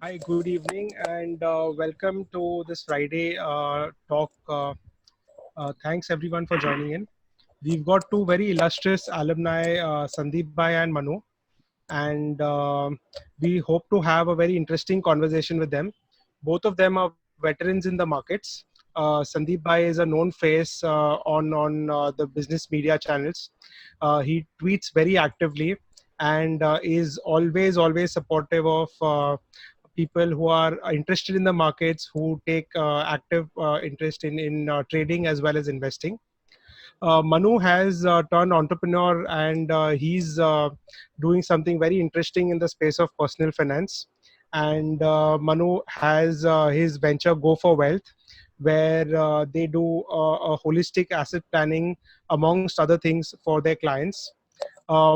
Hi, good evening, and welcome to this Friday talk. Thanks everyone for joining in. We've got two very illustrious alumni, Sandeep Bhai and Manu, and we hope to have a very interesting conversation with them. Both of them are veterans in the markets. Sandeep Bhai is a known face on the business media channels. He tweets very actively and is always supportive of people who are interested in the markets, who take active interest in trading as well as investing. Manu has turned entrepreneur, and he's doing something very interesting in the space of personal finance. And Manu has his venture Go for Wealth, where they do a holistic asset planning amongst other things for their clients.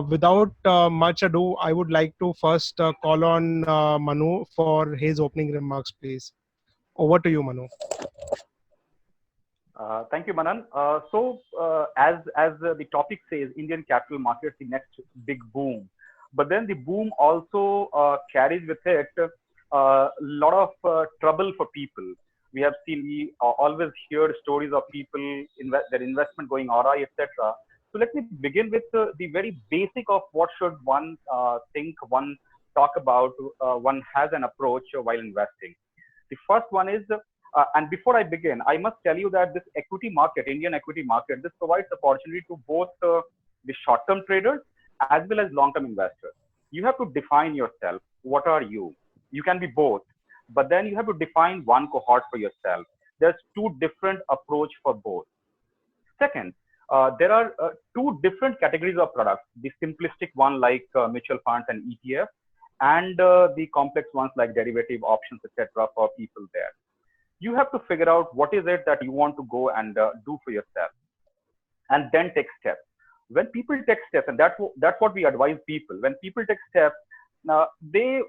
Without much ado, I would like to first call on Manu for his opening remarks, please. Over to you, Manu. Thank you, Manan. As the topic says, Indian capital markets, the next big boom. But then the boom also carries with it a lot of trouble for people. We always hear stories of people, their investment going awry, etc. So let me begin with the very basic of what should one think, one talk about, one has an approach while investing. The first one is and before I begin, I must tell you that this equity market, Indian equity market, this provides opportunity to both the short-term traders as well as long-term investors. You have to define yourself. What are you? You can be both, but then you have to define one cohort for yourself. There's two different approach for both. Second, there are two different categories of products. The simplistic one like mutual funds and ETF, and the complex ones like derivative options, etc. for people there. You have to figure out what is it that you want to go and do for yourself, and then take steps. When people take steps, and that's what we advise people. When people take steps, the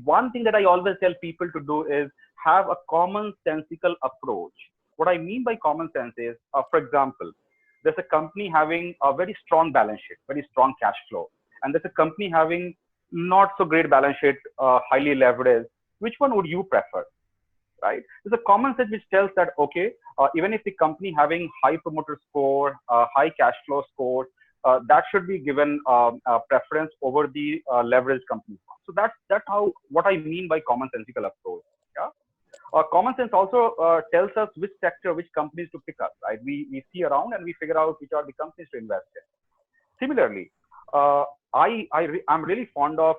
one thing that I always tell people to do is have a commonsensical approach. What I mean by common sense is, for example, there's a company having a very strong balance sheet, very strong cash flow, and there's a company having not so great balance sheet, highly leveraged. Which one would you prefer? Right? There's a common sense which tells that, okay, even if the company having high promoter score, high cash flow score, that should be given preference over the leveraged company. So that's how what I mean by commonsensical approach. Yeah. Common sense also tells us which sector, which companies to pick up. Right? We see around and we figure out which are the companies to invest in. Similarly, I'm really fond of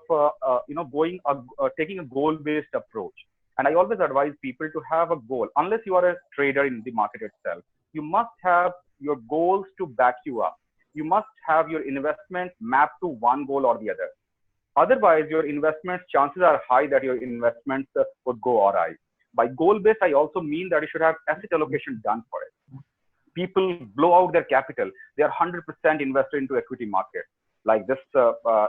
taking a goal-based approach. And I always advise people to have a goal. Unless you are a trader in the market itself, you must have your goals to back you up. You must have your investment mapped to one goal or the other. Otherwise, your investment chances are high that your investments would go awry. By goal-based, I also mean that you should have asset allocation done for it. People blow out their capital. They are 100% invested into equity market. Like this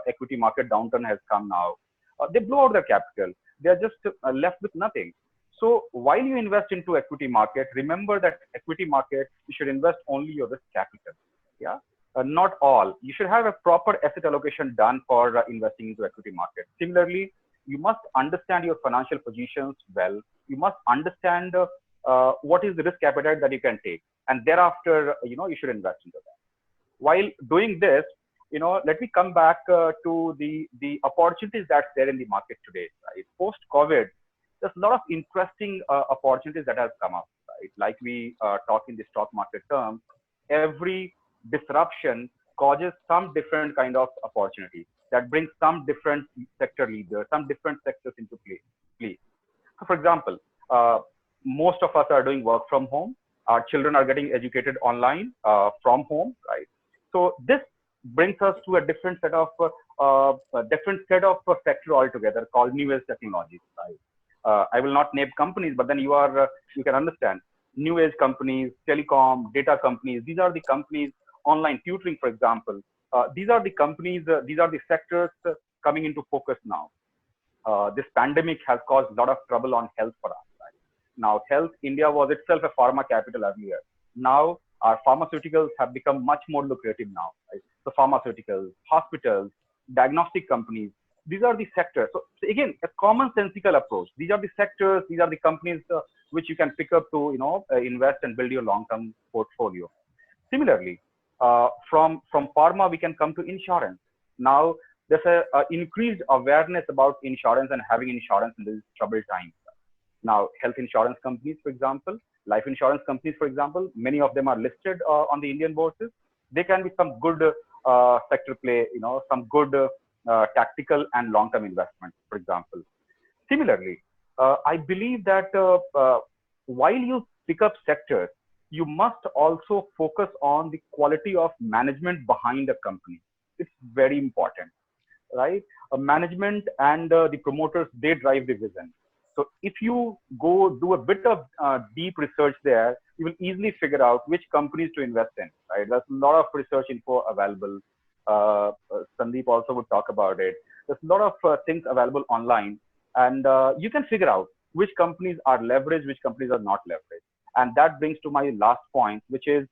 equity market downturn has come now. They blow out their capital. They are just left with nothing. So while you invest into equity market, remember that equity market, you should invest only your risk capital. Yeah, not all. You should have a proper asset allocation done for investing into equity market. Similarly, you must understand your financial positions well. You must understand what is the risk appetite that you can take, and thereafter, you should invest into that. While doing this, let me come back to the opportunities that's there in the market today. Right? Post COVID, there's a lot of interesting opportunities that have come up. Right? Like we talk in the stock market terms, every disruption causes some different kind of opportunity that brings some different sector leaders, some different sectors into play. So, for example, most of us are doing work from home. Our children are getting educated online from home. Right? So this brings us to a different set of sector altogether called new age technologies. Right? I will not name companies, but then you can understand new age companies, telecom, data companies. These are the companies, online tutoring, for example. These are the companies. These are the sectors coming into focus now. This pandemic has caused a lot of trouble on health for us. Right? Now, health, India was itself a pharma capital earlier. Now, our pharmaceuticals have become much more lucrative now. Right? So pharmaceuticals, hospitals, diagnostic companies, these are the sectors. So again, a commonsensical approach. These are the sectors. These are the companies which you can pick up to invest and build your long-term portfolio. Similarly, from pharma we can come to insurance. Now there's a increased awareness about insurance and having insurance in these troubled times. Now, health insurance companies, for example, life insurance companies, for example, many of them are listed on the Indian bourses. They can be some good sector play, some good tactical and long-term investments, for example. Similarly, I believe that while you pick up sectors, you must also focus on the quality of management behind a company. It's very important, right? Management and the promoters, they drive the vision. So if you go do a bit of deep research there, you will easily figure out which companies to invest in, right? There's a lot of research info available. Sandeep also would talk about it. There's a lot of things available online, and you can figure out which companies are leveraged, which companies are not leveraged. And that brings to my last point, which is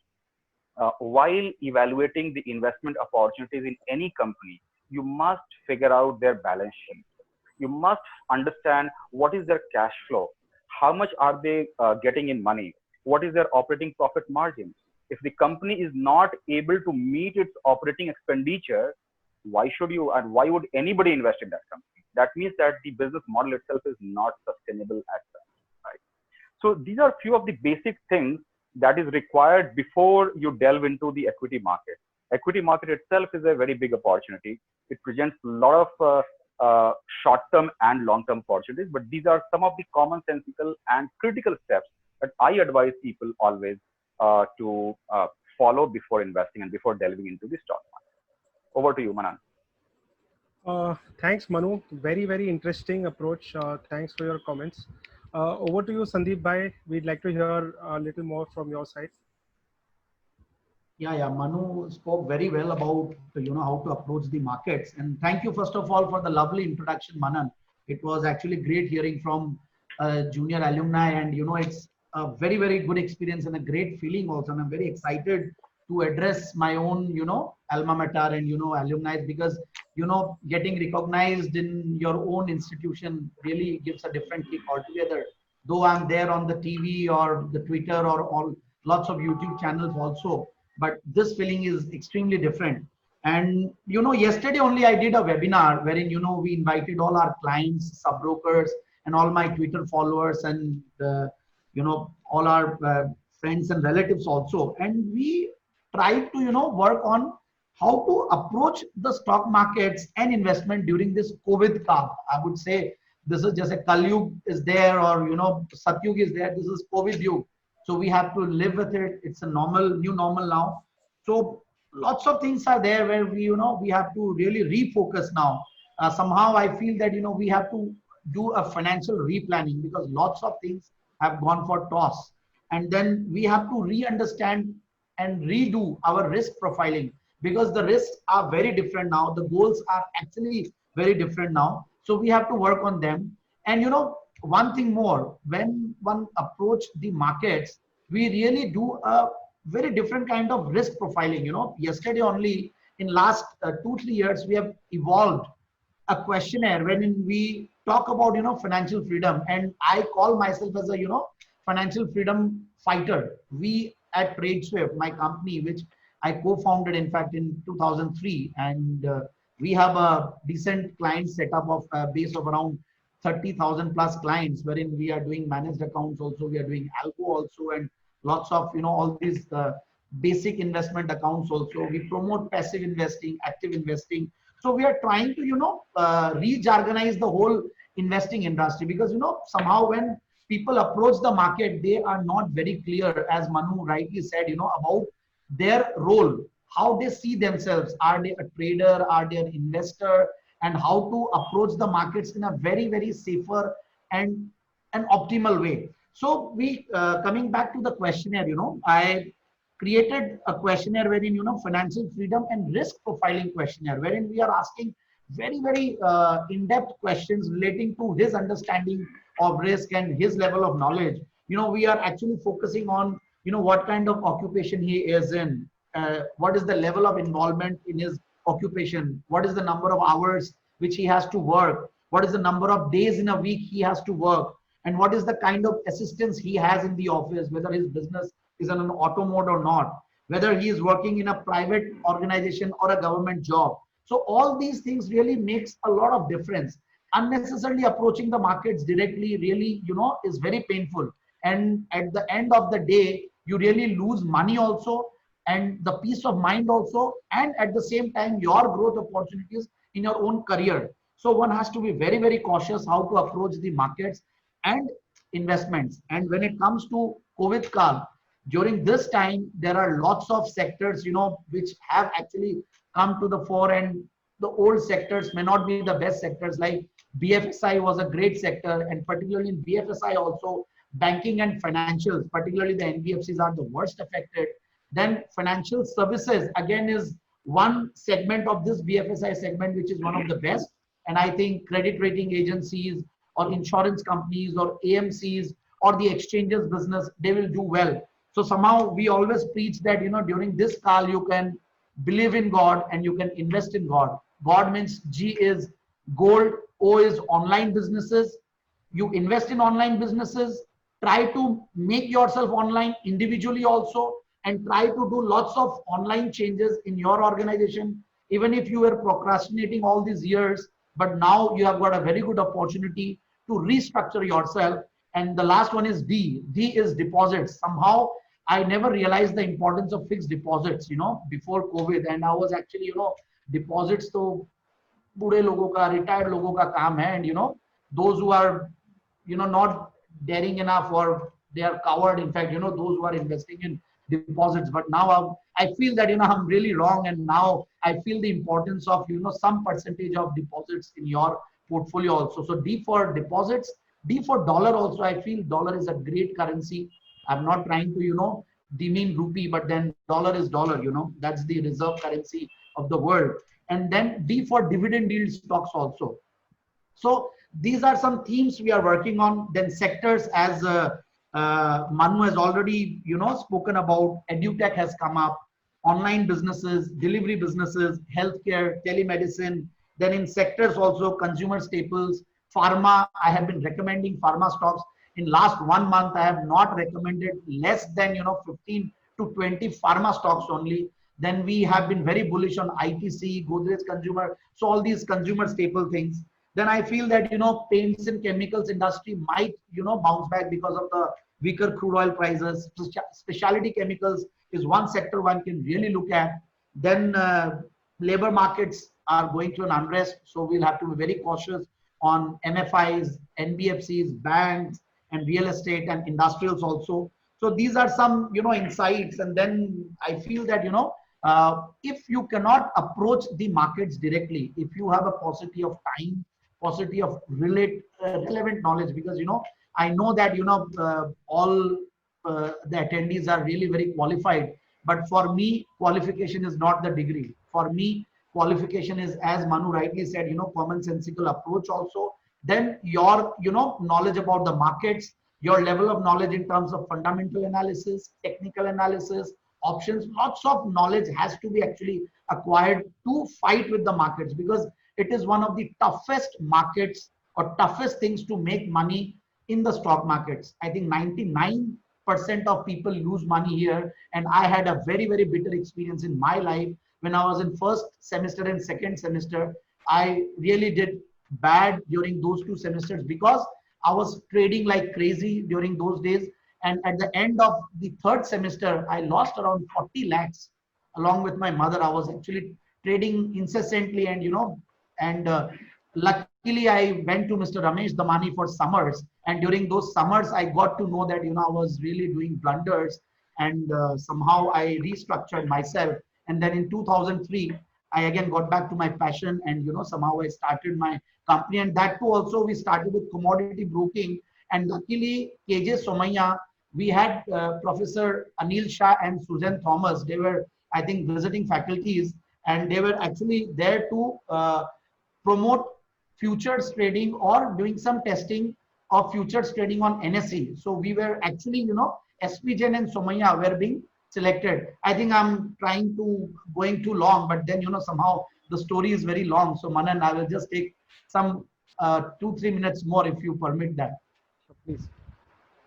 while evaluating the investment opportunities in any company, you must figure out their balance sheet. You must understand what is their cash flow, how much are they getting in money, what is their operating profit margin. If the company is not able to meet its operating expenditure, why should you and why would anybody invest in that company? That means that the business model itself is not sustainable as such, right? So these are few of the basic things that is required before you delve into the equity market. Equity market itself is a very big opportunity. It presents a lot of short-term and long-term opportunities, but these are some of the commonsensical and critical steps that I advise people always to follow before investing and before delving into the stock market. Over to you, Manan. Thanks, Manu. Very, very interesting approach. Thanks for your comments. Over to you, Sandeep Bhai. We'd like to hear a little more from your side. Yeah. Manu spoke very well about how to approach the markets. And thank you first of all for the lovely introduction, Manan. It was actually great hearing from junior alumni, and it's a very, very good experience and a great feeling also. And I'm very excited to address my own alma mater and alumni, because getting recognized in your own institution really gives a different kick altogether. Though I'm there on the TV or the Twitter or all lots of YouTube channels also, but this feeling is extremely different. And yesterday only I did a webinar wherein we invited all our clients, sub brokers, and all my Twitter followers, and all our friends and relatives also, and we tried to work on how to approach the stock markets and investment during this COVID time. I would say this is just a Kalyug is there, or Satyug is there. This is COVID Yug. So we have to live with it. It's a new normal now. So lots of things are there where we have to really refocus now. Somehow I feel that we have to do a financial replanning, because lots of things have gone for toss, and then we have to re-understand and redo our risk profiling, because the risks are very different now. The goals are actually very different now. So we have to work on them. And one thing more, when one approach the markets, we really do a very different kind of risk profiling. Yesterday only, in last 2-3 years, we have evolved a questionnaire wherein we talk about financial freedom, and I call myself as a financial freedom fighter. We at TradeSwift, my company, which I co-founded in fact in 2003, and we have a decent client setup of a base of around 30,000 plus clients, wherein we are doing managed accounts also, we are doing algo also, and lots of all these basic investment accounts also. We promote passive investing, active investing. So we are trying to re-jargonize the whole investing industry, because somehow when people approach the market, they are not very clear, as Manu rightly said, about their role, how they see themselves. Are they a trader? Are they an investor? And how to approach the markets in a very, very safer and an optimal way. So we coming back to the questionnaire, I created a questionnaire wherein financial freedom and risk profiling questionnaire, wherein we are asking very, very in-depth questions relating to his understanding of risk and his level of knowledge. We are actually focusing on what kind of occupation he is in, what is the level of involvement in his occupation, what is the number of hours which he has to work, what is the number of days in a week he has to work, and what is the kind of assistance he has in the office, whether his business is on an auto mode or not, whether he is working in a private organization or a government job. So all these things really makes a lot of difference. Unnecessarily approaching the markets directly really, is very painful. And at the end of the day, you really lose money also, and the peace of mind also, and at the same time, your growth opportunities in your own career. So one has to be very, very cautious how to approach the markets and investments. And when it comes to COVID Kal, during this time, there are lots of sectors, which have actually come to the fore, and the old sectors may not be the best sectors. Like BFSI was a great sector, and particularly in BFSI also, banking and financials, particularly the NBFCs, are the worst affected. Then financial services again is one segment of this BFSI segment, which is one of the best. And I think credit rating agencies or insurance companies or AMCs or the exchanges business, they will do well. So somehow we always preach that, during this call, you can believe in God and you can invest in God. God means G is gold, O is online businesses. You invest in online businesses, try to make yourself online individually also, and try to do lots of online changes in your organization. Even if you were procrastinating all these years, but now you have got a very good opportunity to restructure yourself. And the last one is D. D is deposits. Somehow I never realized the importance of fixed deposits, before COVID. And I was actually, deposits to बूढ़े लोगों का, retired लोगों का काम है, and those who are not daring enough, or they are coward, in fact, those who are investing in deposits. But now I feel that I'm really wrong, and now I feel the importance of some percentage of deposits in your portfolio also. So D for deposits, D for dollar also. I feel dollar is a great currency. I'm not trying to demean rupee, but then dollar is dollar. That's the reserve currency of the world. And then D for dividend yield stocks also. So these are some themes we are working on. Then sectors, as Manu has already spoken about, edutech has come up, online businesses, delivery businesses, healthcare, telemedicine. Then in sectors also, consumer staples, pharma. I have been recommending pharma stocks. In last 1 month, I have not recommended less than 15 to 20 pharma stocks only. Then we have been very bullish on ITC, Godrej Consumer. So all these consumer staple things. Then I feel that paints and chemicals industry might bounce back because of the weaker crude oil prices. Specialty chemicals is one sector one can really look at. Then labor markets are going through an unrest, so we'll have to be very cautious on MFIs, NBFCs, banks, and real estate and industrials also. So these are some insights. And then I feel that if you cannot approach the markets directly, if you have a paucity of time, paucity of relevant knowledge, because I know that all the attendees are really very qualified, but for me qualification is not the degree. For me qualification is, as Manu rightly said, commonsensical approach also. Then your knowledge about the markets, your level of knowledge in terms of fundamental analysis, technical analysis, options. Lots of knowledge has to be actually acquired to fight with the markets, because it is one of the toughest markets or toughest things to make money in the stock markets. I think 99% of people lose money here, and I had a very, very bitter experience in my life. When I was in first semester and second semester, I really did bad during those 2 semesters, because I was trading like crazy during those days. And at the end of the 3rd semester, I lost around 40 lakhs along with my mother. I was actually trading incessantly, and luckily I went to Mr. Ramesh Damani for summers. And during those summers, I got to know that, I was really doing blunders, and somehow I restructured myself. And then in 2003, I again got back to my passion, and somehow I started my company. And that too also we started with commodity broking. And luckily KJ Somaiya, we had Professor Anil Shah and Susan Thomas. They were, I think, visiting faculties, and they were actually there to promote futures trading or doing some testing of futures trading on NSE. So we were actually, SP Jain and Somaiya were being selected. I think I'm going too long, but then somehow the story is very long. So Manan, I will just take some 2-3 minutes more if you permit that. Please.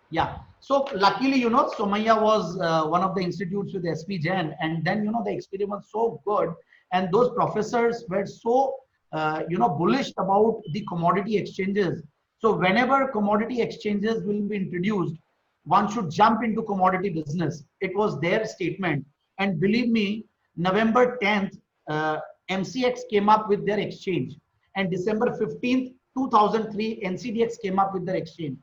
Yeah. So luckily, Somaiya was one of the institutes with SP Jain, and then the experience was so good, and those professors were so bullish about the commodity exchanges. So whenever commodity exchanges will be introduced, one should jump into commodity business. It was their statement, and believe me, November 10th, MCX came up with their exchange, and December 15th, 2003, NCDX came up with their exchange,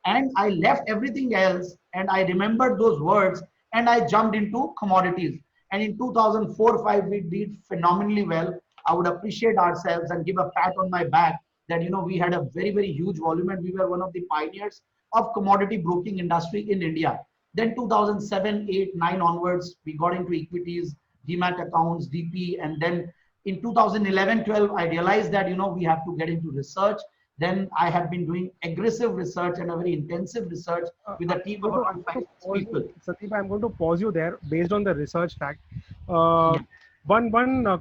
and I left everything else and I remembered those words and I jumped into commodities. And in 2004-5, we did phenomenally well. I would appreciate ourselves and give a pat on my back that we had a very, very huge volume and we were one of the pioneers of commodity broking industry in India. Then 2007, 8, 9 onwards, we got into equities, demat accounts, DP, and then in 2011-12, I realized that we have to get into research. Then I have been doing aggressive research and a very intensive research with a team of around 5 people. Sandeep, I'm going to pause you there based on the research fact. One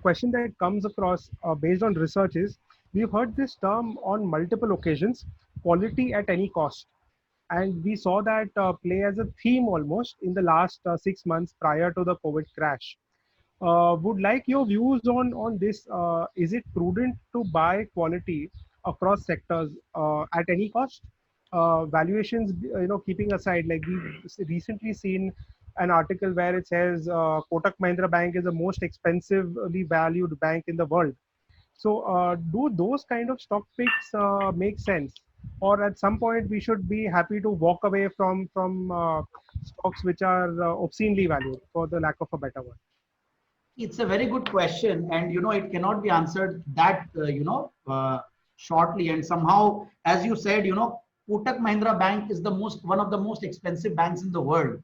question that comes across based on research is, we've heard this term on multiple occasions, quality at any cost. And we saw that play as a theme almost in the last 6 months prior to the COVID crash. Would like your views on this. Is it prudent to buy quality across sectors at any cost? Valuations, keeping aside, like we've recently seen an article where it says Kotak Mahindra Bank is the most expensively valued bank in the world. So, do those kind of stock picks make sense, or at some point we should be happy to walk away from stocks which are obscenely valued, for the lack of a better word? It's a very good question, and it cannot be answered that shortly. And somehow, as you said, Kotak Mahindra Bank is one of the most expensive banks in the world.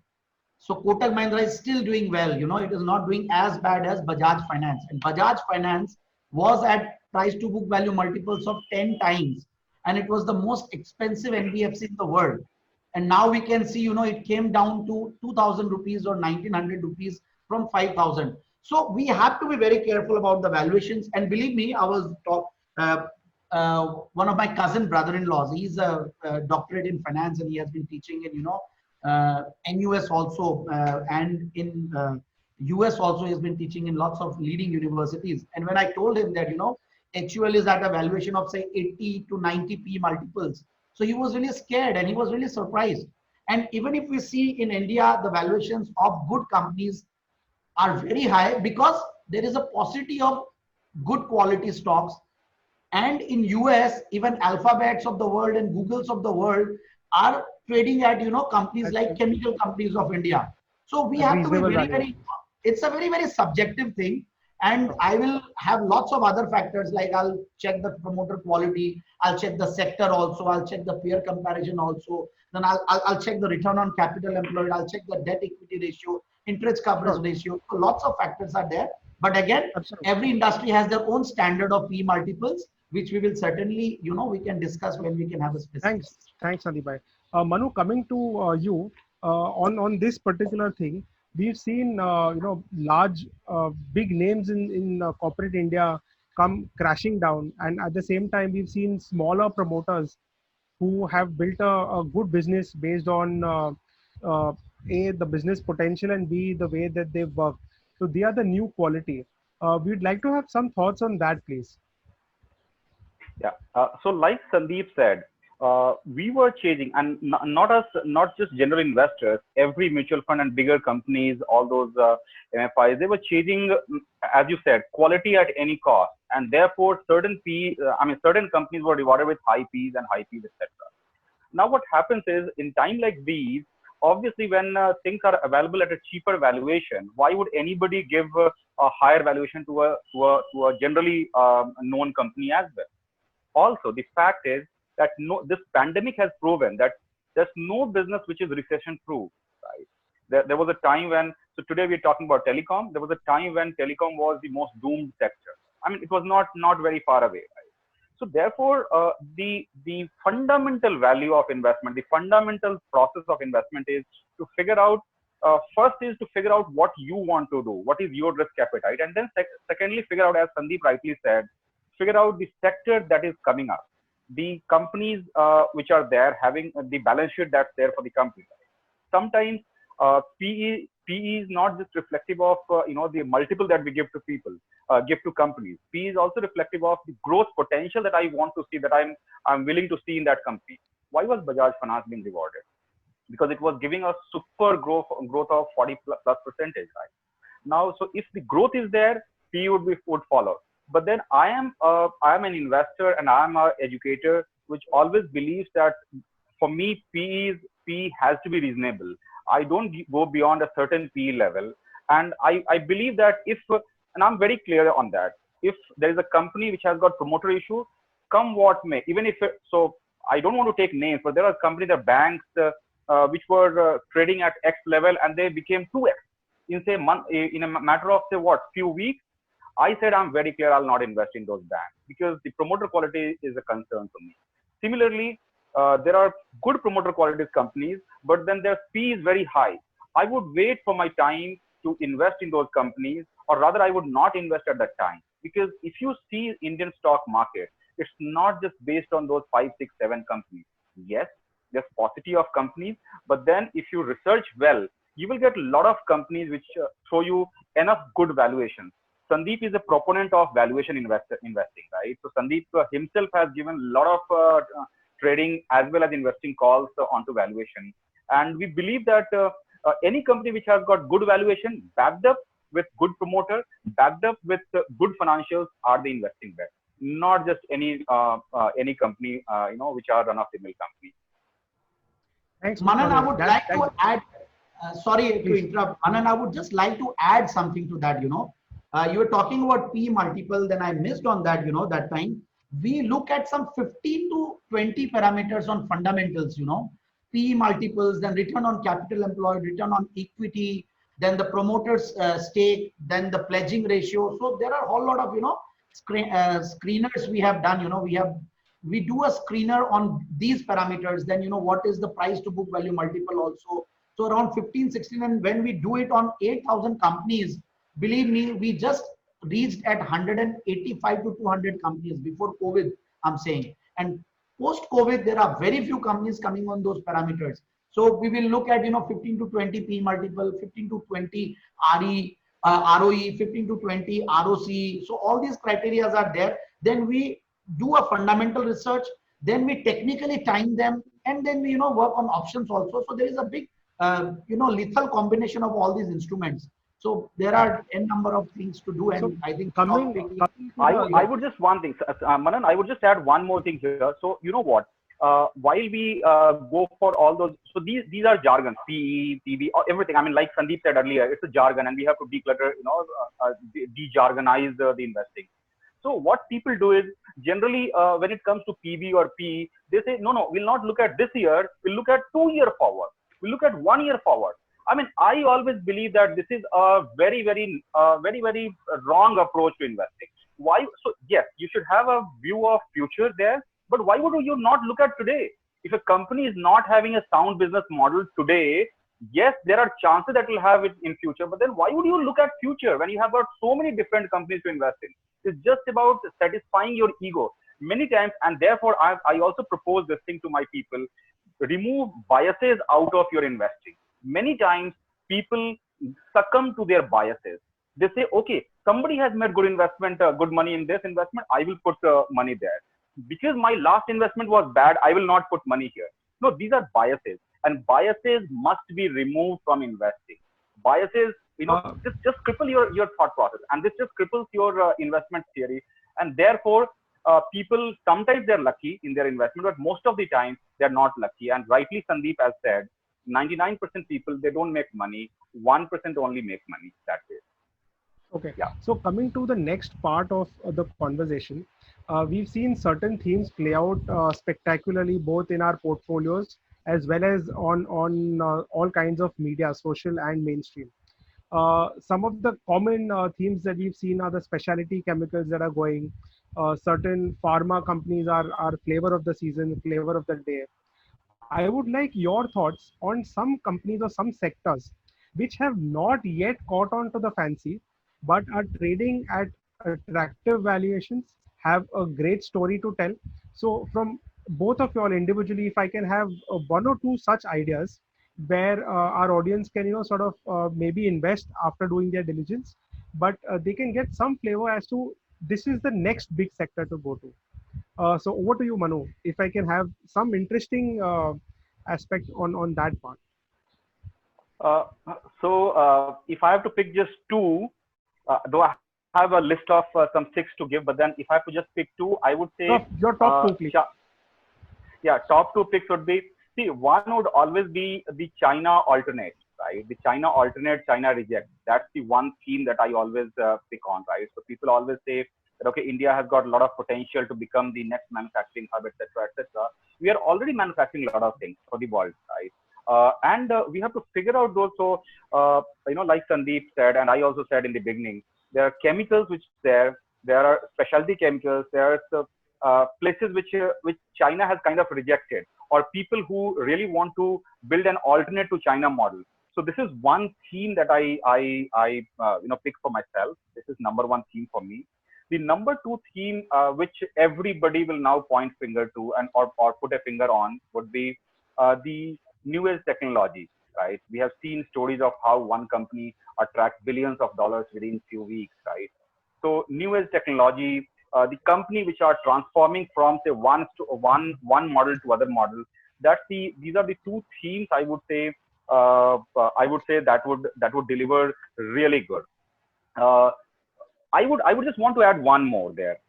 So Kotak Mahindra is still doing well. It is not doing as bad as Bajaj Finance. And Bajaj Finance was at price to book value multiples of 10 times, and it was the most expensive NBFC in the world. And now we can see, it came down to 2,000 rupees or 1,900 rupees from 5,000. So we have to be very careful about the valuations. And believe me, I was one of my cousin brother-in-laws. He's a doctorate in finance, and he has been teaching in NUS also, and in US also. He has been teaching in lots of leading universities. And when I told him that HUL is at a valuation of say 80 to 90 P multiples, so he was really scared and he was really surprised. And even if we see in India, the valuations of good companies are very high because there is a paucity of good quality stocks. And in US, even Alphabets of the world and Googles of the world are trading at companies like chemical companies of India. So we have to be very, it's a very, very subjective thing. And I will have lots of other factors, like I'll check the promoter quality, I'll check the sector also, I'll check the peer comparison also, then I'll check the return on capital employed, I'll check the debt equity ratio, interest coverage ratio. So lots of factors are there. But again, every industry has their own standard of P multiples, which we will certainly, we can discuss when we can have a specific. Thanks, Sandeep bhai. Manu, coming to you on this particular thing, we've seen large big names in corporate India come crashing down, and at the same time we've seen smaller promoters who have built a good business based on A, the business potential, and B, the way that they've worked. So they are the new quality. We'd like to have some thoughts on that, please. Yeah. So like Sandeep said, we were changing, and not just general investors, every mutual fund and bigger companies, all those MFIs, they were changing, as you said, quality at any cost. And therefore, certain companies were rewarded with high Ps and high Ps, etc. Now, what happens is, in time like these, obviously, when things are available at a cheaper valuation, why would anybody give a higher valuation to a generally known company as well? Also, the fact is that this pandemic has proven that there's no business which is recession proof, right? There was a time when, so today we're talking about telecom. There was a time when telecom was the most doomed sector. I mean, it was not very far away, right? So therefore, the fundamental value of investment, the fundamental process of investment is to figure out first is to figure out what you want to do, what is your risk appetite, and then secondly, figure out, as Sandeep rightly said, figure out the sector that is coming up, the companies which are there, having the balance sheet that's there for the company. Sometimes PE is not just reflective of the multiple that we give to people, give to companies. PE is also reflective of the growth potential that I want to see, that I'm willing to see in that company. Why was Bajaj Finance being rewarded? Because it was giving a super growth of 40 plus percentage, right? Now, so if the growth is there, PE would follow. But then I am an investor and I am an educator, which always believes that for me, PE has to be reasonable. I don't go beyond a certain PE level. And I believe that and I'm very clear on that, if there is a company which has got promoter issue, come what may, even if, so I don't want to take names, but there are companies, the banks, which were trading at X level and they became 2X in say in a matter of say few weeks. I said I'm very clear, I'll not invest in those banks because the promoter quality is a concern for me. Similarly, there are good promoter quality companies, but then their fee is very high. I would wait for my time to invest in those companies, or rather I would not invest at that time, because if you see Indian stock market, it's not just based on those 5, 6, 7 companies. Yes, there's paucity of companies, but then if you research well, you will get a lot of companies which show you enough good valuations. Sandeep is a proponent of valuation investing, right? So Sandeep himself has given a lot of trading as well as investing calls onto valuation. And we believe that any company which has got good valuation, backed up with good promoter, backed up with good financials, are the investing bet. Not just any company, which are run-of-the-mill companies. Thanks, Manan. I would like to add. Sorry to interrupt, Manan. I would just like to add something to that. You were talking about P multiple, then I missed on that. That time we look at some 15 to 20 parameters on fundamentals. P multiples, then return on capital employed, return on equity, then the promoter's stake, then the pledging ratio. So there are a whole lot of screeners we have done. We do a screener on these parameters. Then what is the price to book value multiple also. So around 15, 16, and when we do it on 8,000 companies, believe me, we just reached at 185 to 200 companies before COVID, I'm saying. And post-COVID, there are very few companies coming on those parameters. So we will look at 15 to 20 P multiple, 15 to 20 ROE, 15 to 20 ROC. So all these criteria are there. Then we do a fundamental research. Then we technically time them, and then we work on options also. So there is a big lethal combination of all these instruments. So there are n number of things to do, and so I think I would just one thing, Manan. I would just add one more thing here. So you know what? While we go for all those, so these are jargons, PE, PB, everything. I mean, like Sandeep said earlier, it's a jargon, and we have to declutter, de-jargonize the investing. So what people do is generally when it comes to PB or PE, they say no, we'll not look at this year. We'll look at 2 year forward. We'll look at 1 year forward. I mean, I always believe that this is a very, very wrong approach to investing. Why? So yes, you should have a view of future there, but why would you not look at today? If a company is not having a sound business model today, yes, there are chances that will have it in future, but then why would you look at future when you have got so many different companies to invest in? It's just about satisfying your ego many times, and therefore I also propose this thing to my people: remove biases out of your investing. Many times people succumb to their biases. They say, okay, somebody has made good investment, good money in this investment, I will put money there. Because my last investment was bad, I will not put money here. No, these are biases, and biases must be removed from investing. Biases, just cripple your thought process, and this just cripples your investment theory. And therefore, people, sometimes they're lucky in their investment, but most of the time they're not lucky. And rightly Sandeep has said, 99% people, they don't make money, 1% only make money that way. Okay. Yeah. So coming to the next part of the conversation, we've seen certain themes play out spectacularly, both in our portfolios as well as on all kinds of media, social and mainstream. Some of the common themes that we've seen are the specialty chemicals that are going. Certain pharma companies are flavor of the season, flavor of the day. I would like your thoughts on some companies or some sectors which have not yet caught on to the fancy, but are trading at attractive valuations, have a great story to tell. So from both of you all individually, if I can have one or two such ideas where our audience can, sort of maybe invest after doing their diligence, but they can get some flavor as to this is the next big sector to go to. So over to you, Manu. If I can have some interesting aspect on that part. Uh, if I have to pick just two, though I have a list of some six to give, but then if I have to just pick two, I would say Your top two, please. Yeah, top two picks would be, see, one would always be the China alternate, right? The China alternate, China reject. That's the one theme that I always pick on, right? So people always say that, okay, India has got a lot of potential to become the next manufacturing hub, etc., etc. We are already manufacturing a lot of things for the world, right? And we have to figure out those. So, like Sandeep said, and I also said in the beginning, there are chemicals which there are specialty chemicals, there are places which China has kind of rejected, or people who really want to build an alternate to China model. So this is one theme that I pick for myself. This is number one theme for me. The number two theme, which everybody will now point finger to and or put a finger on, would be the new age technology, right? We have seen stories of how one company attracts billions of dollars within few weeks, right? So new age technology, the company which are transforming from say one model to other model. These are the two themes I would say. I would say that would deliver really good. I would just want to add one more there.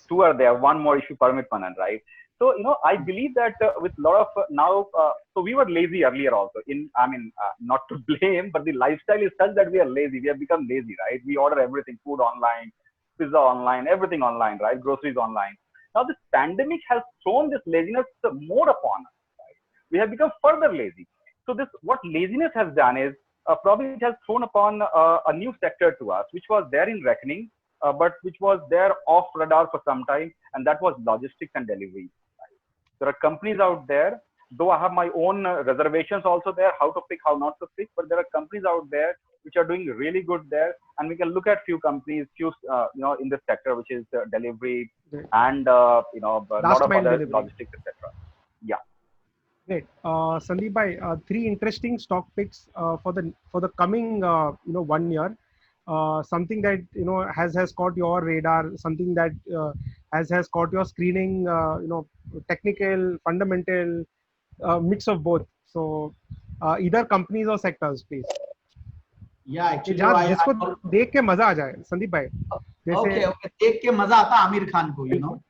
Two are there. One more, if you permit, Manan, right? So I believe that with a lot of now, so we were lazy earlier also. Not to blame, but the lifestyle is such that we are lazy. We have become lazy, right? We order everything, food online, pizza online, everything online, right? Groceries online. Now this pandemic has thrown this laziness more upon us, right? We have become further lazy. So what laziness has done is probably it has thrown upon a new sector to us, which was there in reckoning, but which was there off radar for some time, and that was logistics and delivery. Right? There are companies out there, though I have my own reservations also there, how to pick, how not to pick, but there are companies out there which are doing really good there, and we can look at few companies, in this sector, which is delivery and a lot of other logistics, etc. Yeah. Great, Sandeep bhai, three interesting stock picks for the coming 1 year. Something that has caught your radar, something that has caught your screening, technical, fundamental, mix of both. So either companies or sectors, please. Yeah, actually जिसको देख के मजा आ जाए, संदीप भाई. Okay, देख के मजा आता आमिर खान को,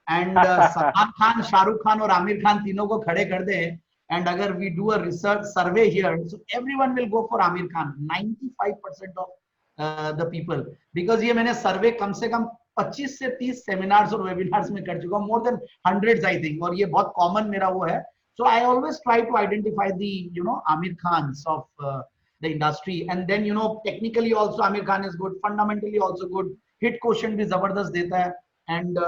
and Salman Khan, Shahrukh Khan और आमिर खान तीनों को खड़े कर दे, and अगर we do a research survey here, so everyone will go for Aamir Khan, 95% of the people, because ये मैंने survey कम से कम 25 से 30 seminars और webinars में कर चुका हूँ, more than hundreds I think, और ये बहुत common मेरा वो है. So I always try to identify the Amir Khans of the industry, and then technically also Amir Khan is good, fundamentally also good, hit quotient भी जबरदस्त देता है, and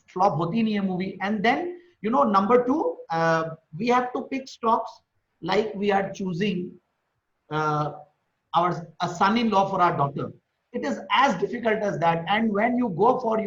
flop hoti nahi hai movie. And then number two, we have to pick stocks like we are choosing a son-in-law for our daughter. It is as difficult as that. And when you go for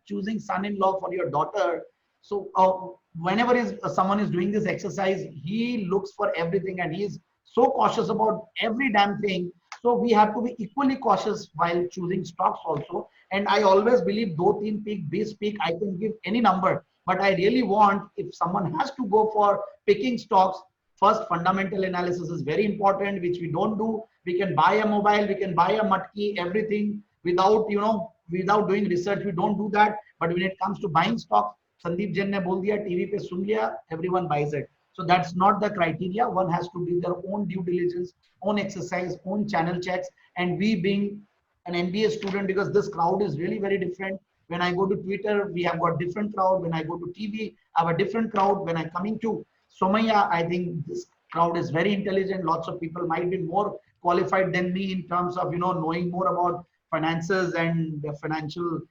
choosing son-in-law for your daughter, so whenever someone is doing this exercise, he looks for everything and he is so cautious about every damn thing. So we have to be equally cautious while choosing stocks also. And I always believe do teen peak, base peak, I can give any number, but I really want, if someone has to go for picking stocks, first fundamental analysis is very important, which we don't do. We can buy a mobile, we can buy a matki, everything without doing research. We don't do that. But when it comes to buying stocks, Sandeep Jain ne bol diya, TV pe sun liya, everyone buys it. So that's not the criteria. One has to do their own due diligence, own exercise, own channel checks. And we being an MBA student, because this crowd is really very different. When I go to Twitter, we have got different crowd. When I go to TV, I have a different crowd. When I'm coming to Somaiya, I think this crowd is very intelligent. Lots of people might be more qualified than me in terms of knowing more about finances and financial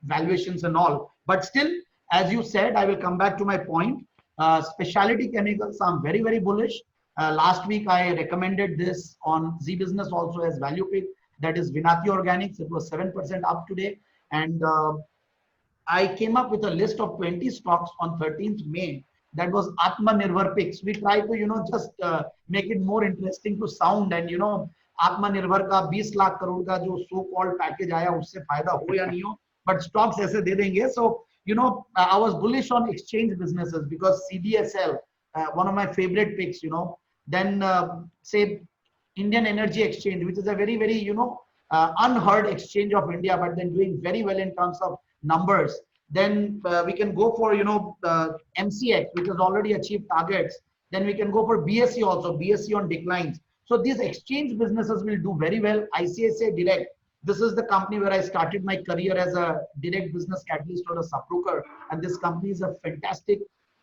valuations and all. But still, as you said, I will come back to my point. Specialty chemicals, I'm very, very bullish. Last week, I recommended this on Z Business also as value pick. That is Vinati Organics. It was 7% up today. And I came up with a list of 20 stocks on 13th May. That was Atmanirbhar picks. We try to, just make it more interesting to sound. And, Atmanirbhar का 20 लाख करोड़ का जो so called package आया उससे फायदा हो या नहीं हो, but stocks ऐसे दे देंगे. So, I was bullish on exchange businesses because CDSL, one of my favorite picks, then say Indian Energy Exchange, which is a very, very, unheard exchange of India, but then doing very well in terms of numbers. Then we can go for, MCX, which has already achieved targets. Then we can go for BSE also, BSE on declines. So these exchange businesses will do very well. ICICI Direct, this is the company where I started my career as a direct business catalyst or a sub-broker. And this company is a fantastic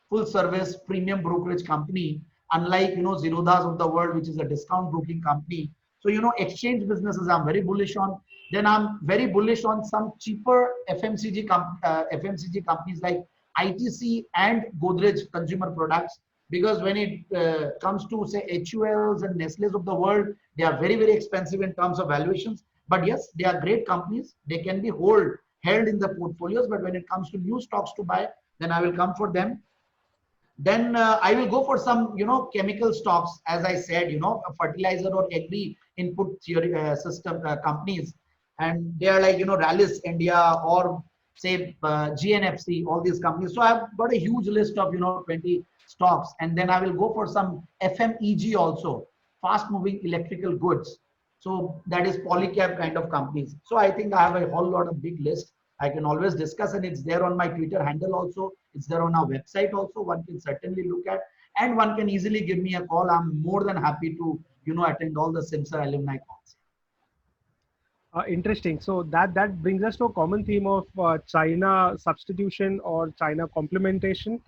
full service premium brokerage company, unlike, Zerodha's of the world, which is a discount broking company. So, exchange businesses I'm very bullish on. Then I'm very bullish on some cheaper FMCG companies like ITC and Godrej Consumer Products. Because when it comes to say HULs and Nestle's of the world, they are very, very expensive in terms of valuations. But yes, they are great companies. They can be held in the portfolios. But when it comes to new stocks to buy, then I will come for them. Then I will go for some, chemical stocks, as I said, a fertilizer or agri input theory system companies. And they are like, Rallis India or say GNFC, all these companies. So I've got a huge list of, 20 stocks. And then I will go for some FMEG also, fast moving electrical goods. So that is polycab kind of companies. So I think I have a whole lot of big list. I can always discuss, and it's there on my Twitter handle also. It's there on our website also. One can certainly look at, and one can easily give me a call. I'm more than happy to, attend all the Simsa alumni calls. Interesting. So that brings us to a common theme of China substitution or China complementation,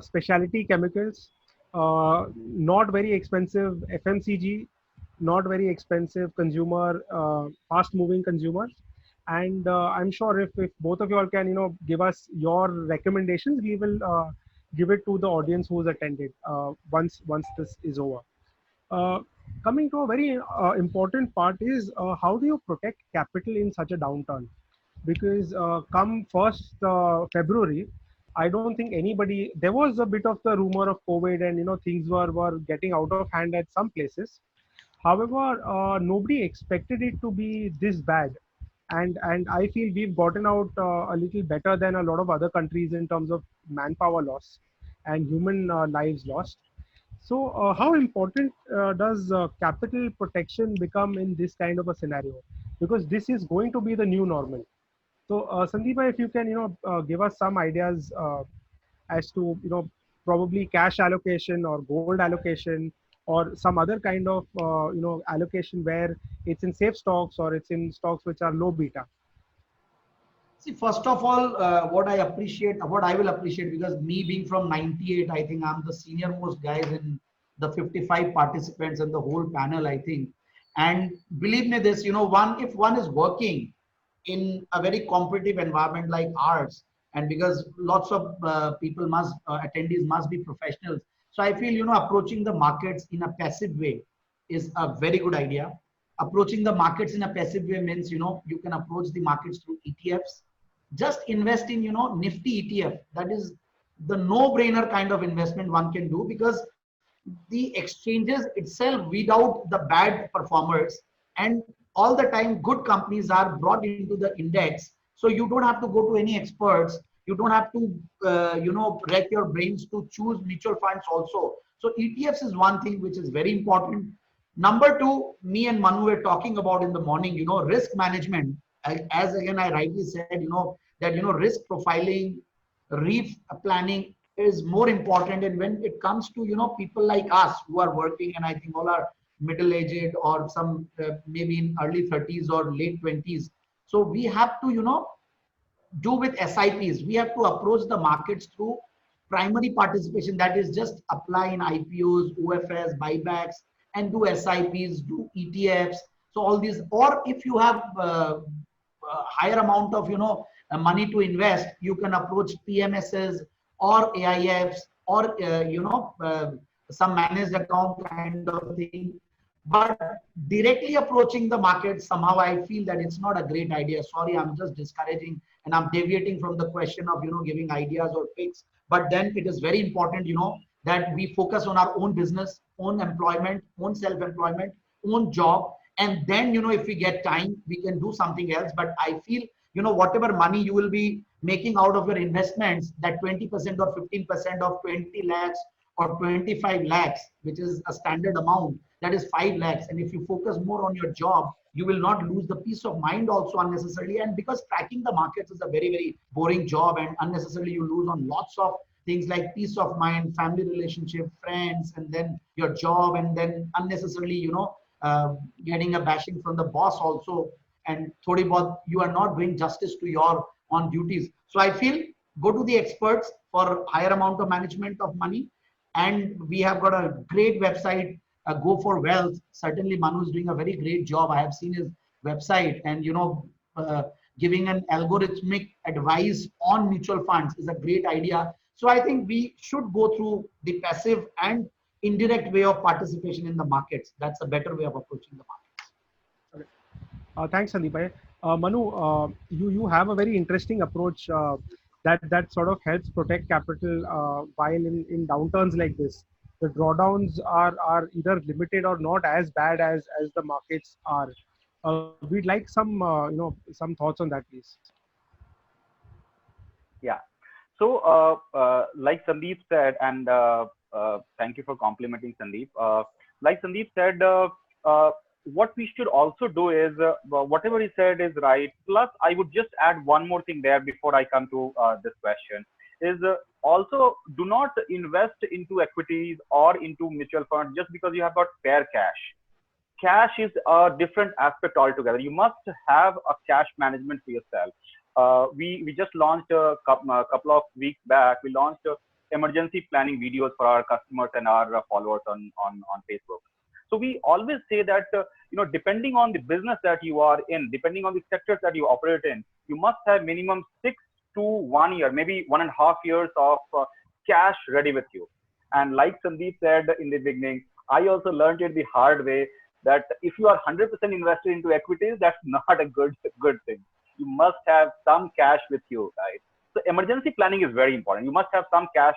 specialty chemicals, not very expensive FMCG, not very expensive consumer, fast-moving consumers. And I'm sure if both of you all can, give us your recommendations, we will give it to the audience who's attended once this is over. Coming to a very important part is how do you protect capital in such a downturn? Because come 1st February, I don't think anybody, there was a bit of the rumor of COVID and things were getting out of hand at some places. However, nobody expected it to be this bad. And I feel we've gotten out a little better than a lot of other countries in terms of manpower loss and human lives lost. So how important does capital protection become in this kind of a scenario? Because this is going to be the new normal. So Sandeep, if you can, give us some ideas as to, probably cash allocation or gold allocation or some other kind of, allocation where it's in safe stocks or it's in stocks which are low beta. See, first of all, what I will appreciate, because me being from 98, I think I'm the senior most guys in the 55 participants and the whole panel, I think. And believe me this, if one is working in a very competitive environment like ours, and because lots of attendees must be professionals. So I feel, approaching the markets in a passive way is a very good idea. Approaching the markets in a passive way means, you can approach the markets through ETFs. Just invest in, Nifty ETF. That is the no-brainer kind of investment one can do, because the exchanges itself weed out the bad performers, and all the time good companies are brought into the index. So you don't have to go to any experts. You don't have to, wreck your brains to choose mutual funds also. So ETFs is one thing which is very important. Number two, me and Manu were talking about in the morning, risk management. As again, I rightly said, that, risk profiling, reef planning is more important. And when it comes to, people like us who are working, and I think all are middle-aged or some maybe in early 30s or late 20s. So we have to, do with SIPs. We have to approach the markets through primary participation. That is just apply in IPOs, OFS, buybacks, and do SIPs, do ETFs. So all these, or if you have a higher amount of, money to invest, you can approach PMSs or AIFs or, some managed account kind of thing. But directly approaching the market, somehow I feel that it's not a great idea. Sorry, I'm just discouraging and I'm deviating from the question of, giving ideas or picks. But then it is very important, that we focus on our own business, own employment, own self-employment, own job. And then, if we get time, we can do something else. But I feel, whatever money you will be making out of your investments, that 20% or 15% of 20 lakhs or 25 lakhs, which is a standard amount, that is 5 lakhs. And if you focus more on your job, you will not lose the peace of mind also unnecessarily. And because tracking the markets is a very, very boring job, and unnecessarily you lose on lots of things like peace of mind, family relationship, friends, and then your job, and then unnecessarily, getting a bashing from the boss also. And thodi bahut, you are not doing justice to your on duties. So I feel, go to the experts for higher amount of management of money. And we have got a great website, Go for Wealth. Certainly Manu is doing a very great job. I have seen his website, and giving an algorithmic advice on mutual funds is a great idea. So I think we should go through the passive and indirect way of participation in the markets. That's a better way of approaching the markets. Thanks, Sandeep bhai. Manu, you have a very interesting approach that sort of helps protect capital while in downturns like this. The drawdowns are either limited or not as bad as the markets are. We'd like some thoughts on that, please. Yeah. So, like Sandeep said, and thank you for complimenting Sandeep. Like Sandeep said, what we should also do is, whatever he said is right. Plus, I would just add one more thing there before I come to this question. Is also do not invest into equities or into mutual funds just because you have got spare cash. Cash is a different aspect altogether. You must have a cash management for yourself. We just launched a couple of weeks back. We launched emergency planning videos for our customers and our followers on Facebook. So we always say that depending on the business that you are in, depending on the sectors that you operate in, you must have minimum 6 to 1 year, maybe 1.5 years of cash ready with you. And like Sandeep said in the beginning, I also learned it the hard way that if you are 100% invested into equities, that's not a good thing. You must have some cash with you, right? So emergency planning is very important. You must have some cash,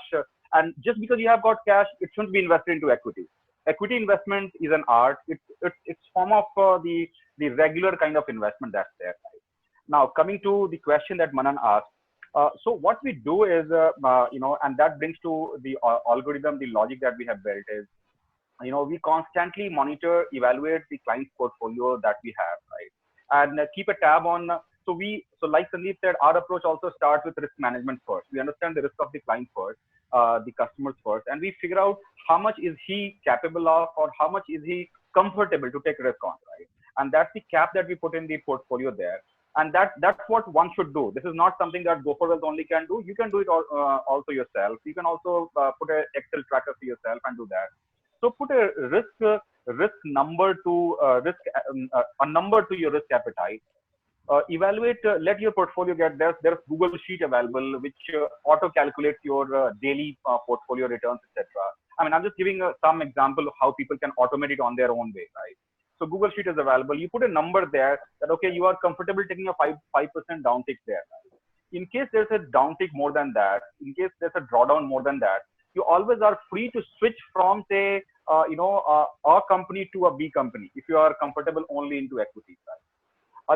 and just because you have got cash, it shouldn't be invested into equities. Equity investment is an art. It's form of the regular kind of investment that's there. Right? Now coming to the question that Manan asked. So what we do is, and that brings to the algorithm, the logic that we have built is, we constantly monitor, evaluate the client's portfolio that we have, right? And keep a tab on. So like Sandeep said, our approach also starts with risk management first. We understand the risk of the client first, the customers first, and we figure out how much is he capable of, or how much is he comfortable to take risk on, right? And that's the cap that we put in the portfolio there. And that's what one should do. This is not something that Go for Wealth only can do. You can do it also yourself. You can also put an Excel tracker for yourself and do that. So put a risk number to a number to your risk appetite. Evaluate, let your portfolio get there. There's Google Sheet available, which auto calculates your daily portfolio returns, etc. I mean, I'm just giving some example of how people can automate it on their own way, right? So Google Sheet is available. You put a number there that, okay, you are comfortable taking a 5% downtick there. Right? In case there's a downtick more than that, in case there's a drawdown more than that, you always are free to switch from, say, a company to a B company if you are comfortable only into equities. Right?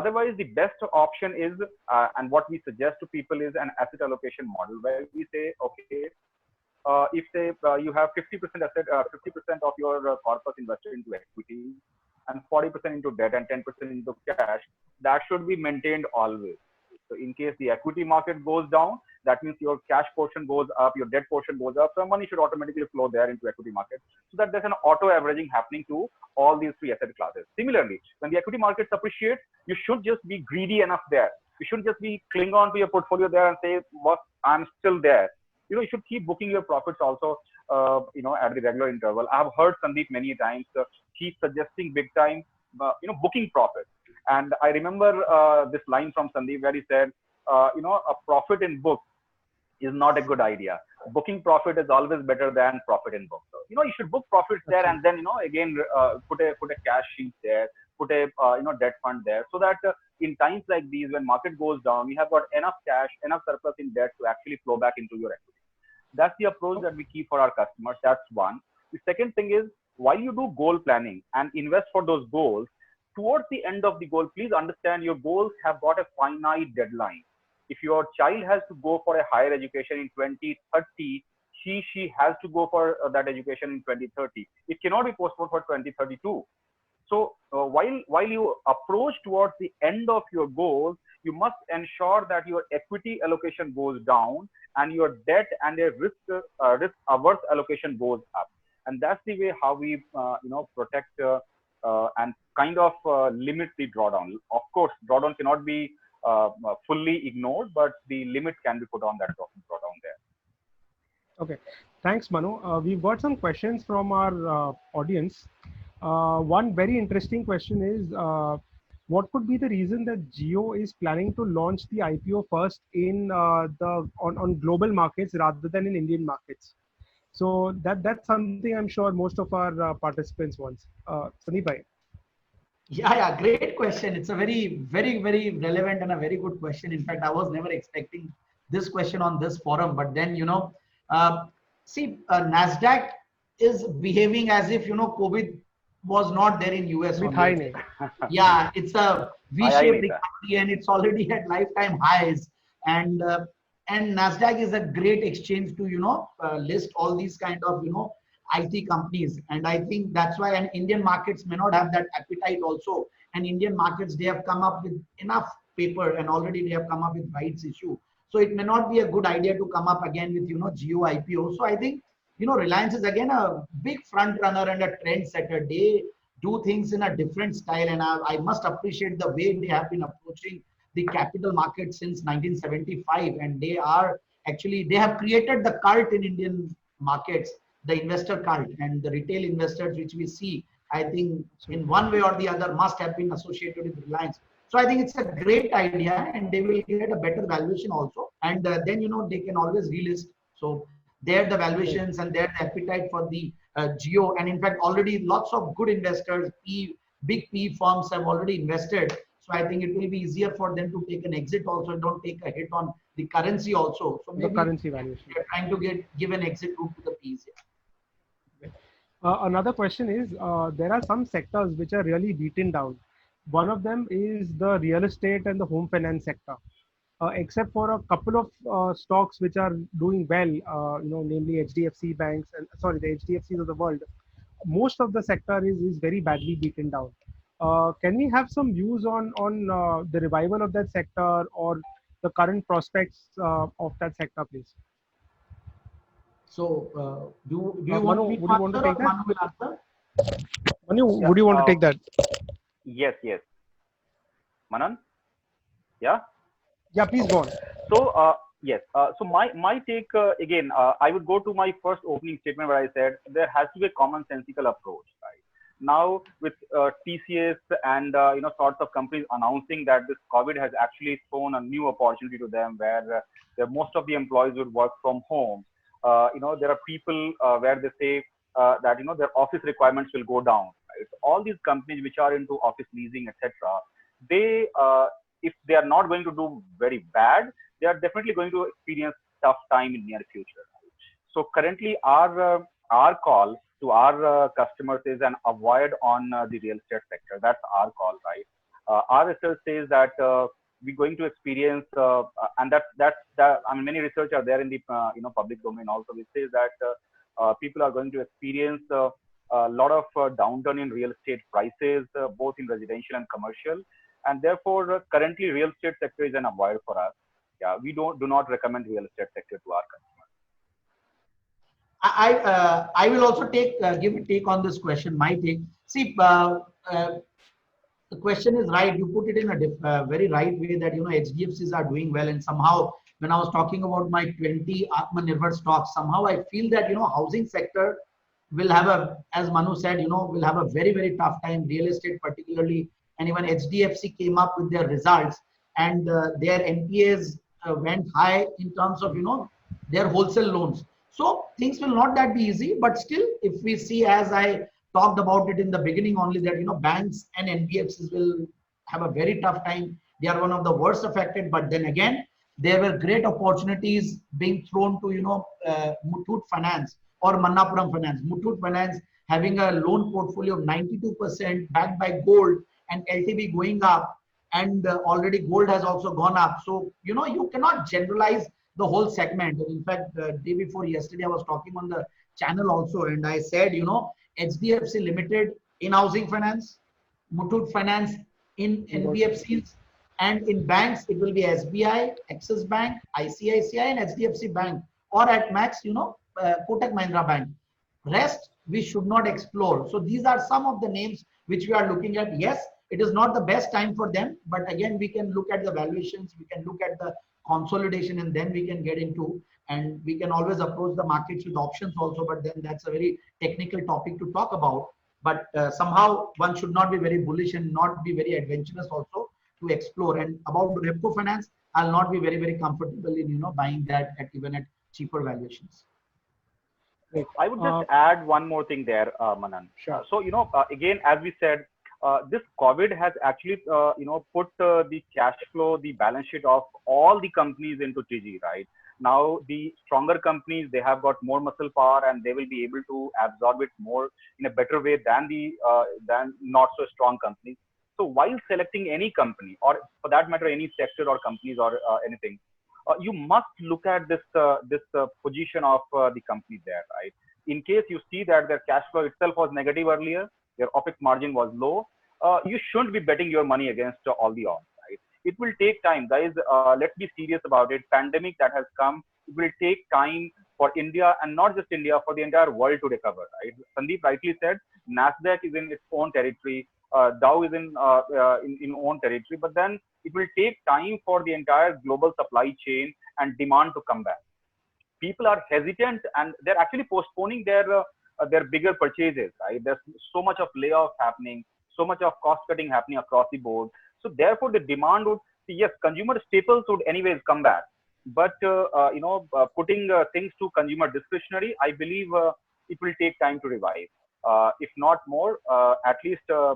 Otherwise, the best option is, and what we suggest to people is an asset allocation model where we say, okay, if say you have 50% asset, 50% of your corpus invested into equities, and 40% into debt and 10% into cash, that should be maintained always. So in case the equity market goes down, that means your cash portion goes up, your debt portion goes up. So money should automatically flow there into equity market, so that there's an auto averaging happening to all these three asset classes. Similarly, when the equity markets appreciate, you should just be greedy enough there. You shouldn't just be cling on to your portfolio there and say, "What, I'm still there." You should keep booking your profits also, at the regular interval. I've heard Sandeep many times keep suggesting big time, booking profits. And I remember this line from Sandeep where he said, a profit in book is not a good idea. booking profit is always better than profit in book. So, you should book profits there, and then, again, put a cash sheet there, put a, debt fund there, so that in times like these, when market goes down, you have got enough cash, enough surplus in debt to actually flow back into your equity. That's the approach that we keep for our customers. That's one. The second thing is, while you do goal planning and invest for those goals, towards the end of the goal, please understand your goals have got a finite deadline. If your child has to go for a higher education in 2030, she has to go for that education in 2030. It cannot be postponed for 2032. So while you approach towards the end of your goals, you must ensure that your equity allocation goes down and your debt and your risk averse allocation goes up. And that's the way how we protect and kind of limit the drawdown. Of course, drawdown cannot be fully ignored, but the limit can be put on that drawdown there. Okay, thanks, Manu. We've got some questions from our audience. One very interesting question is, what could be the reason that Jio is planning to launch the IPO first in on global markets rather than in Indian markets? So that's something I'm sure most of our participants want. Sandeep bhai. Yeah, great question. It's a very, very, very relevant and a very good question. In fact, I was never expecting this question on this forum, but then, NASDAQ is behaving as if, COVID was not there in US. Yeah, it's a V-shaped recovery and it's already at lifetime highs. And NASDAQ is a great exchange to, list all these kind of, IT companies. And I think that's why, and Indian markets may not have that appetite also. And Indian markets, they have come up with enough paper and already they have come up with rights issue. So it may not be a good idea to come up again with, Jio IPO. So I think, Reliance is again a big front runner and a trendsetter. They do things in a different style. And I must appreciate the way they have been approaching the capital market since 1975. And they have created the cult in Indian markets, the investor cult, and the retail investors, which we see, I think in one way or the other must have been associated with Reliance. So I think it's a great idea and they will get a better valuation also. And then, they can always relist. So there the valuations and there the appetite for the Jio. And in fact, already lots of good investors, big PE firms have already invested. So I think it will be easier for them to take an exit also and don't take a hit on the currency also. So maybe the currency valuation. They're trying to give an exit route to the PEs. Another question is, there are some sectors which are really beaten down. One of them is the real estate and the home finance sector. Except for a couple of stocks which are doing well, namely HDFC banks and the HDFCs of the world, most of the sector is very badly beaten down. Can we have some views on the revival of that sector or the current prospects of that sector, please? So, do you Manu, want me would you want to take that? Manu will answer? Manu, would you want to take that? Yes. Manan? Yeah? Yeah, please go on. So, yes. So my take, again, I would go to my first opening statement where I said there has to be a commonsensical approach, right? Now, with TCS and, sorts of companies announcing that this COVID has actually thrown a new opportunity to them where most of the employees would work from home. There are people where they say that, their office requirements will go down. Right? So all these companies which are into office leasing, etc., they, if they are not going to do very bad, they are definitely going to experience tough time in near future. Right? So currently our call to our customers is an avoid on the real estate sector. That's our call, right? Our research says that we're going to experience, and many research are there in the public domain also, which says that people are going to experience a lot of downturn in real estate prices, both in residential and commercial, and therefore currently real estate sector is an avoid for us. Yeah, we do not recommend real estate sector to our customers. I will also give a take on this question. My take. See, the question is right. You put it in a very right way that HDFCs are doing well, and somehow when I was talking about my 20 Atmanirbhar stocks, somehow I feel that housing sector will have as Manu said, will have a very, very tough time. Real estate particularly, and even HDFC came up with their results, and their NPAs went high in terms of their wholesale loans. So things will not that be easy, but still, if we see, as I talked about it in the beginning only, that banks and NBFCs will have a very tough time. They are one of the worst affected, but then again, there were great opportunities being thrown to Muthoot Finance or Manappuram Finance. Muthoot Finance having a loan portfolio of 92% backed by gold and LTV going up, and already gold has also gone up. So you cannot generalize the whole segment. In fact, the day before yesterday, I was talking on the channel also, and I said, HDFC Limited in housing finance, Muthoot Finance in NBFCs, and in banks, it will be SBI, Axis Bank, ICICI, and HDFC Bank, or at max, Kotak Mahindra Bank. Rest, we should not explore. So these are some of the names which we are looking at. Yes, it is not the best time for them, but again, we can look at the valuations, we can look at the consolidation, and then we can get into, and we can always approach the markets with options also, but then that's a very technical topic to talk about. But somehow one should not be very bullish and not be very adventurous also to explore. And about Repco Finance, I'll not be very, very comfortable in buying that at even at cheaper valuations. I would just add one more thing there, Manan. Sure. So again, as we said, this COVID has actually put the cash flow, the balance sheet of all the companies into TG, right? Now the stronger companies, they have got more muscle power, and they will be able to absorb it more in a better way than the than not so strong companies. So while selecting any company, or for that matter any sector or companies or anything, you must look at this position of the company there, right? In case you see that their cash flow itself was negative earlier, their OPEX margin was low, you shouldn't be betting your money against all the odds, right? It will take time, guys. Let's be serious about it. Pandemic that has come, it will take time for India, and not just India, for the entire world to recover, right? Sandeep rightly said, Nasdaq is in its own territory, Dow is in own territory, but then it will take time for the entire global supply chain and demand to come back. People are hesitant, and they're actually postponing their bigger purchases, right? There's so much of layoff happening, so much of cost cutting happening across the board. So therefore, the demand would, yes, consumer staples would anyways come back, but putting things to consumer discretionary, I believe it will take time to revive. If not more, at least a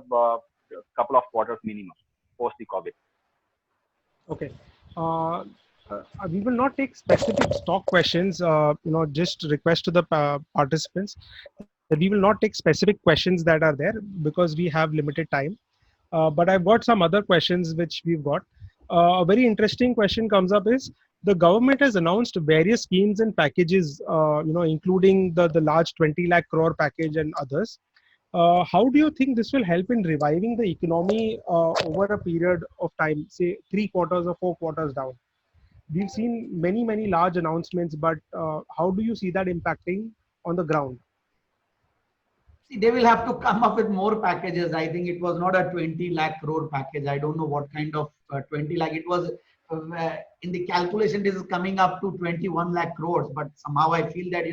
couple of quarters minimum post the COVID. Okay. We will not take specific stock questions. Just request to the participants that we will not take specific questions that are there because we have limited time. But I've got some other questions which we've got. A very interesting question comes up is, the government has announced various schemes and packages, including the large 20 lakh crore package and others. How do you think this will help in reviving the economy over a period of time, say 3 quarters or 4 quarters down? We've seen many, many large announcements, but how do you see that impacting on the ground? See, they will have to come up with more packages. I think it was not a 20 lakh crore package. I don't know what kind of 20 lakh. It was in the calculation, this is coming up to 21 lakh crores. But somehow I feel that,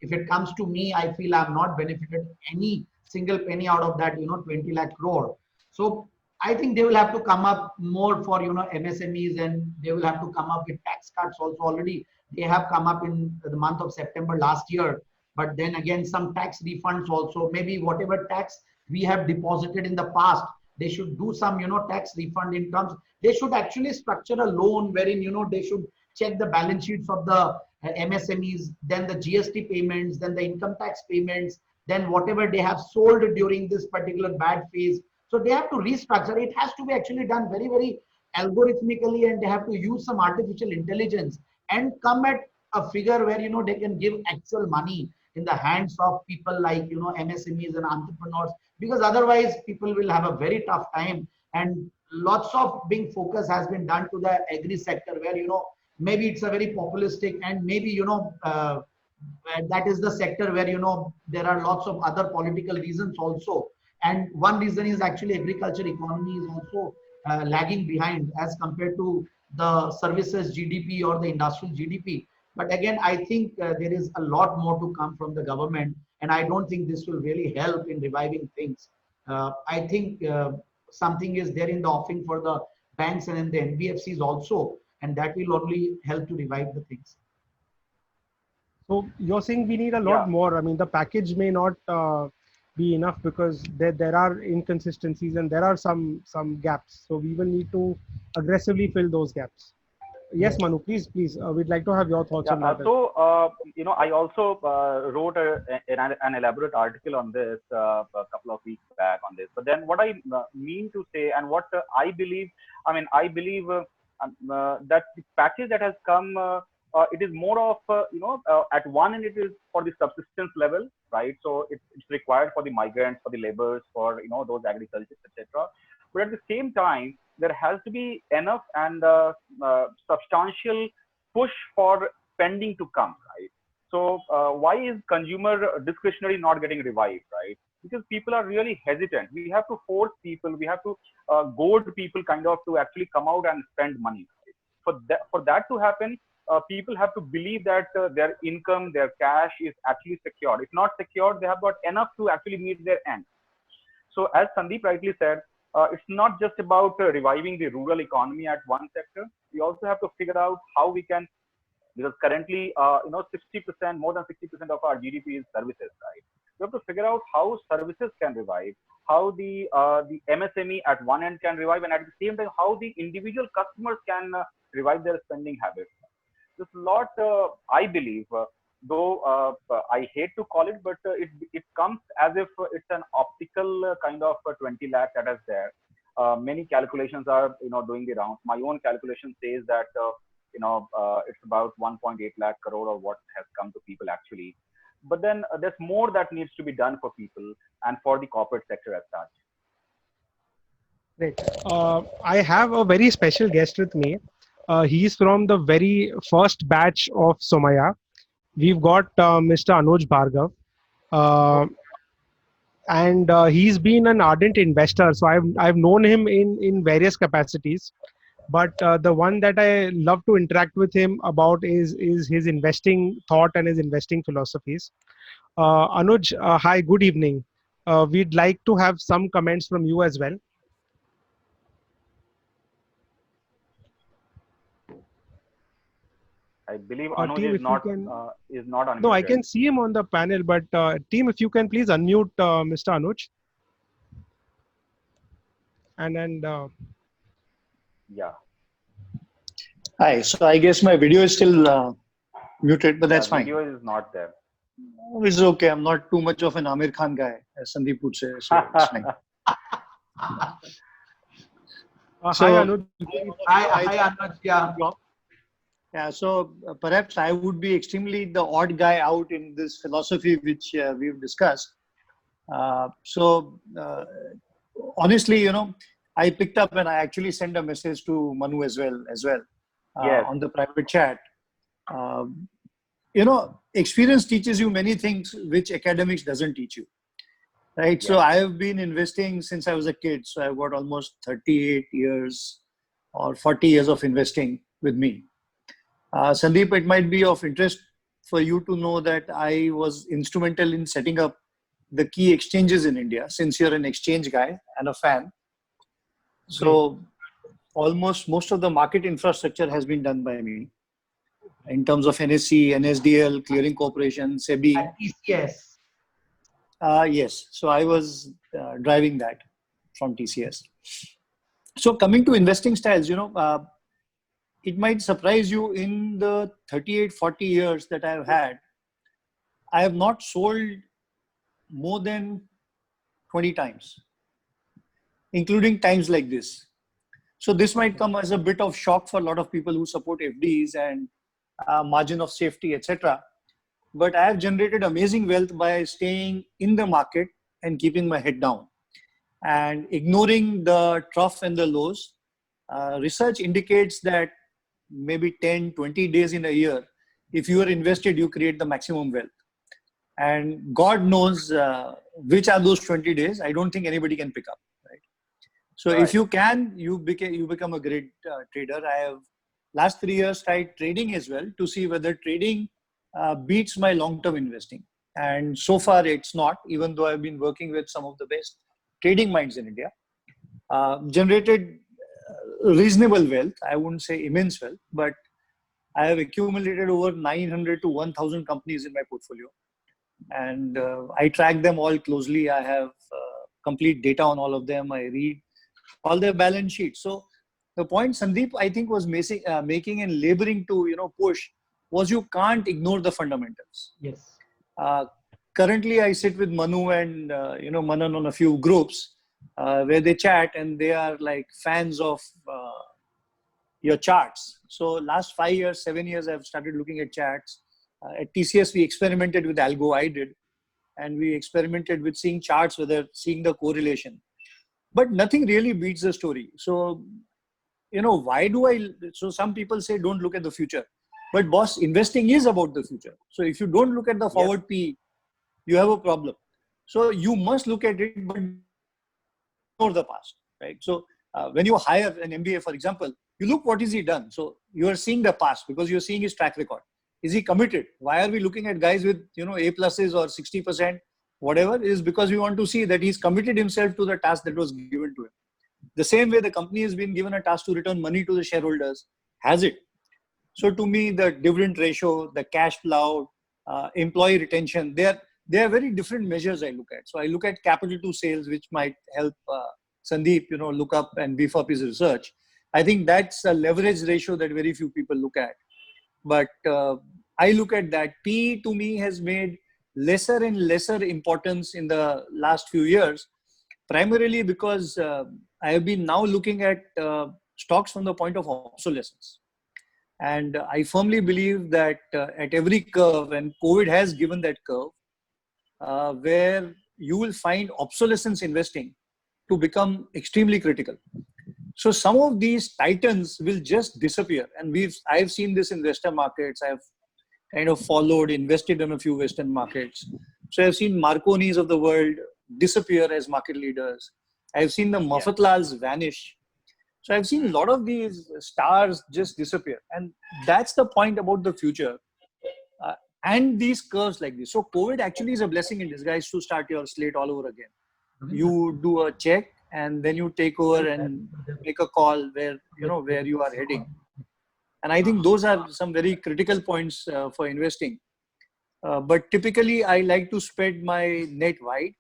if it comes to me, I feel I've not benefited any single penny out of that, 20 lakh crore. So I think they will have to come up more for, MSMEs, and they will have to come up with tax cuts also. Already they have come up in the month of September last year. But then again, some tax refunds also, maybe whatever tax we have deposited in the past, they should do some, tax refund in terms. They should actually structure a loan wherein, they should check the balance sheets of the MSMEs, then the GST payments, then the income tax payments, then whatever they have sold during this particular bad phase. So they have to restructure. It has to be actually done very, very algorithmically, and they have to use some artificial intelligence and come at a figure where, they can give actual money in the hands of people like, MSMEs and entrepreneurs, because otherwise people will have a very tough time. And lots of being focus has been done to the agri sector where, maybe it's a very populistic, and maybe, that is the sector where, there are lots of other political reasons also. And one reason is actually agriculture economy is also lagging behind as compared to the services GDP or the industrial GDP. But again, I think there is a lot more to come from the government, and I don't think this will really help in reviving things. I think something is there in the offing for the banks and in the NBFCs also, and that will only help to revive the things. So you're saying we need a lot Yeah. more. I mean, the package may not be enough because there are inconsistencies and there are some gaps. So we will need to aggressively fill those gaps. Yes, Yes. Manu, please. We'd like to have your thoughts Yeah. on that. I also wrote an elaborate article on this a couple of weeks back on this. But then what I mean to say and what I believe that the package that has come, it is more of, at one end it is for the subsistence level, right? So it's required for the migrants, for the laborers, for, those agricultures, etc. But at the same time, there has to be enough and substantial push for spending to come, right? So why is consumer discretionary not getting revived, right? Because people are really hesitant. We have to force people, we have to goad people kind of to actually come out and spend money. Right? For that to happen, people have to believe that their income, their cash is actually secured. If not secured, they have got enough to actually meet their end. So as Sandeep rightly said, it's not just about reviving the rural economy at one sector. We also have to figure out how we can, because currently, 60%, more than 60% of our GDP is services, right? We have to figure out how services can revive, how the MSME at one end can revive, and at the same time, how the individual customers can revive their spending habits. There's a lot, I believe, though I hate to call it, but it comes as if it's an optical kind of 20 lakh that is there. Many calculations are, doing the rounds. My own calculation says that, it's about 1.8 lakh crore of what has come to people actually. But then there's more that needs to be done for people and for the corporate sector as such. Great. I have a very special guest with me. He's from the very first batch of Somaya. We've got Mr. Anuj Bhargav. Uh, and he's been an ardent investor. So I've known him in various capacities. But the one that I love to interact with him about is his investing thought and his investing philosophies. Anuj, hi, good evening. We'd like to have some comments from you as well. I believe Anuj Team, is if you not can. No, I unmuted. can see him on the panel, but team, if you can please unmute Mr. Anuj. And Yeah, Hi, so I guess my video is still muted, but that's fine. video is not there. It's okay. I'm not too much of an Amir Khan guy, as Sandeep would say, so it's fine. hi, So, Anuj. Hi, Anuj. Yeah. Yeah, so perhaps I would be extremely the odd guy out in this philosophy which we've discussed. Honestly, I picked up and I actually sent a message to Manu as well Yes. on the private chat. Experience teaches you many things which academics doesn't teach you, right? Yeah. So I have been investing since I was a kid. So I've got almost 38 years or 40 years of investing with me. Sandeep, it might be of interest for you to know that I was instrumental in setting up the key exchanges in India, since you're an exchange guy and a fan. So almost most of the market infrastructure has been done by me in terms of NSE, NSDL, Clearing Corporation, SEBI. At TCS. Yes, so I was driving that from TCS. So coming to investing styles, it might surprise you, in the 38, 40 years that I've had, I have not sold more than 20 times, including times like this. So this might come as a bit of shock for a lot of people who support FDs and margin of safety, etc. But I have generated amazing wealth by staying in the market and keeping my head down and ignoring the trough and the lows. Research indicates that maybe 10, 20 days in a year, if you are invested, you create the maximum wealth. And God knows which are those 20 days. I don't think anybody can pick up. Right? So Right. if you can, you become a great trader. I have last 3 years tried trading as well to see whether trading beats my long-term investing. And so far it's not, even though I've been working with some of the best trading minds in India. Generated reasonable wealth. I wouldn't say immense wealth, but I have accumulated over 900 to 1,000 companies in my portfolio. And I track them all closely. I have complete data on all of them. I read all their balance sheets. So the point Sandeep, I think, was making and laboring to, push was you can't ignore the fundamentals. Yes. Currently, I sit with Manu and, Manan on a few groups where they chat, and they are like fans of your charts. So last 5 years, 7 years, I've started looking at charts. At TCS, we experimented with Algo, I did. And we experimented with seeing charts, seeing the correlation. But nothing really beats the story. So, so some people say, don't look at the future. But boss, investing is about the future. So if you don't look at the forward P, you have a problem. So you must look at it, but ignore the past, right? So when you hire an MBA, for example, you look what is he done. So you are seeing the past because you're seeing his track record. Is he committed? Why are we looking at guys with, A pluses or 60%, whatever? Is because we want to see that he's committed himself to the task that was given to him. The same way the company has been given a task to return money to the shareholders, has it? So to me, the dividend ratio, the cash flow, employee retention, they are very different measures I look at. So I look at capital to sales, which might help Sandeep, look up and beef up his research. I think that's a leverage ratio that very few people look at. But I look at that. P to me has made lesser and lesser importance in the last few years, primarily because I have been now looking at stocks from the point of obsolescence. And I firmly believe that at every curve, and COVID has given that curve, where you will find obsolescence investing to become extremely critical. So some of these titans will just disappear. And I've seen this in Western markets. I've kind of invested in a few Western markets. So I've seen Marconis of the world disappear as market leaders. I've seen the Mafatlals vanish. So I've seen a lot of these stars just disappear. And that's the point about the future. And these curves like this. So COVID actually is a blessing in disguise to start your slate all over again. You do a check and then you take over and make a call where you are heading. And I think those are some very critical points for investing. But typically I like to spread my net wide.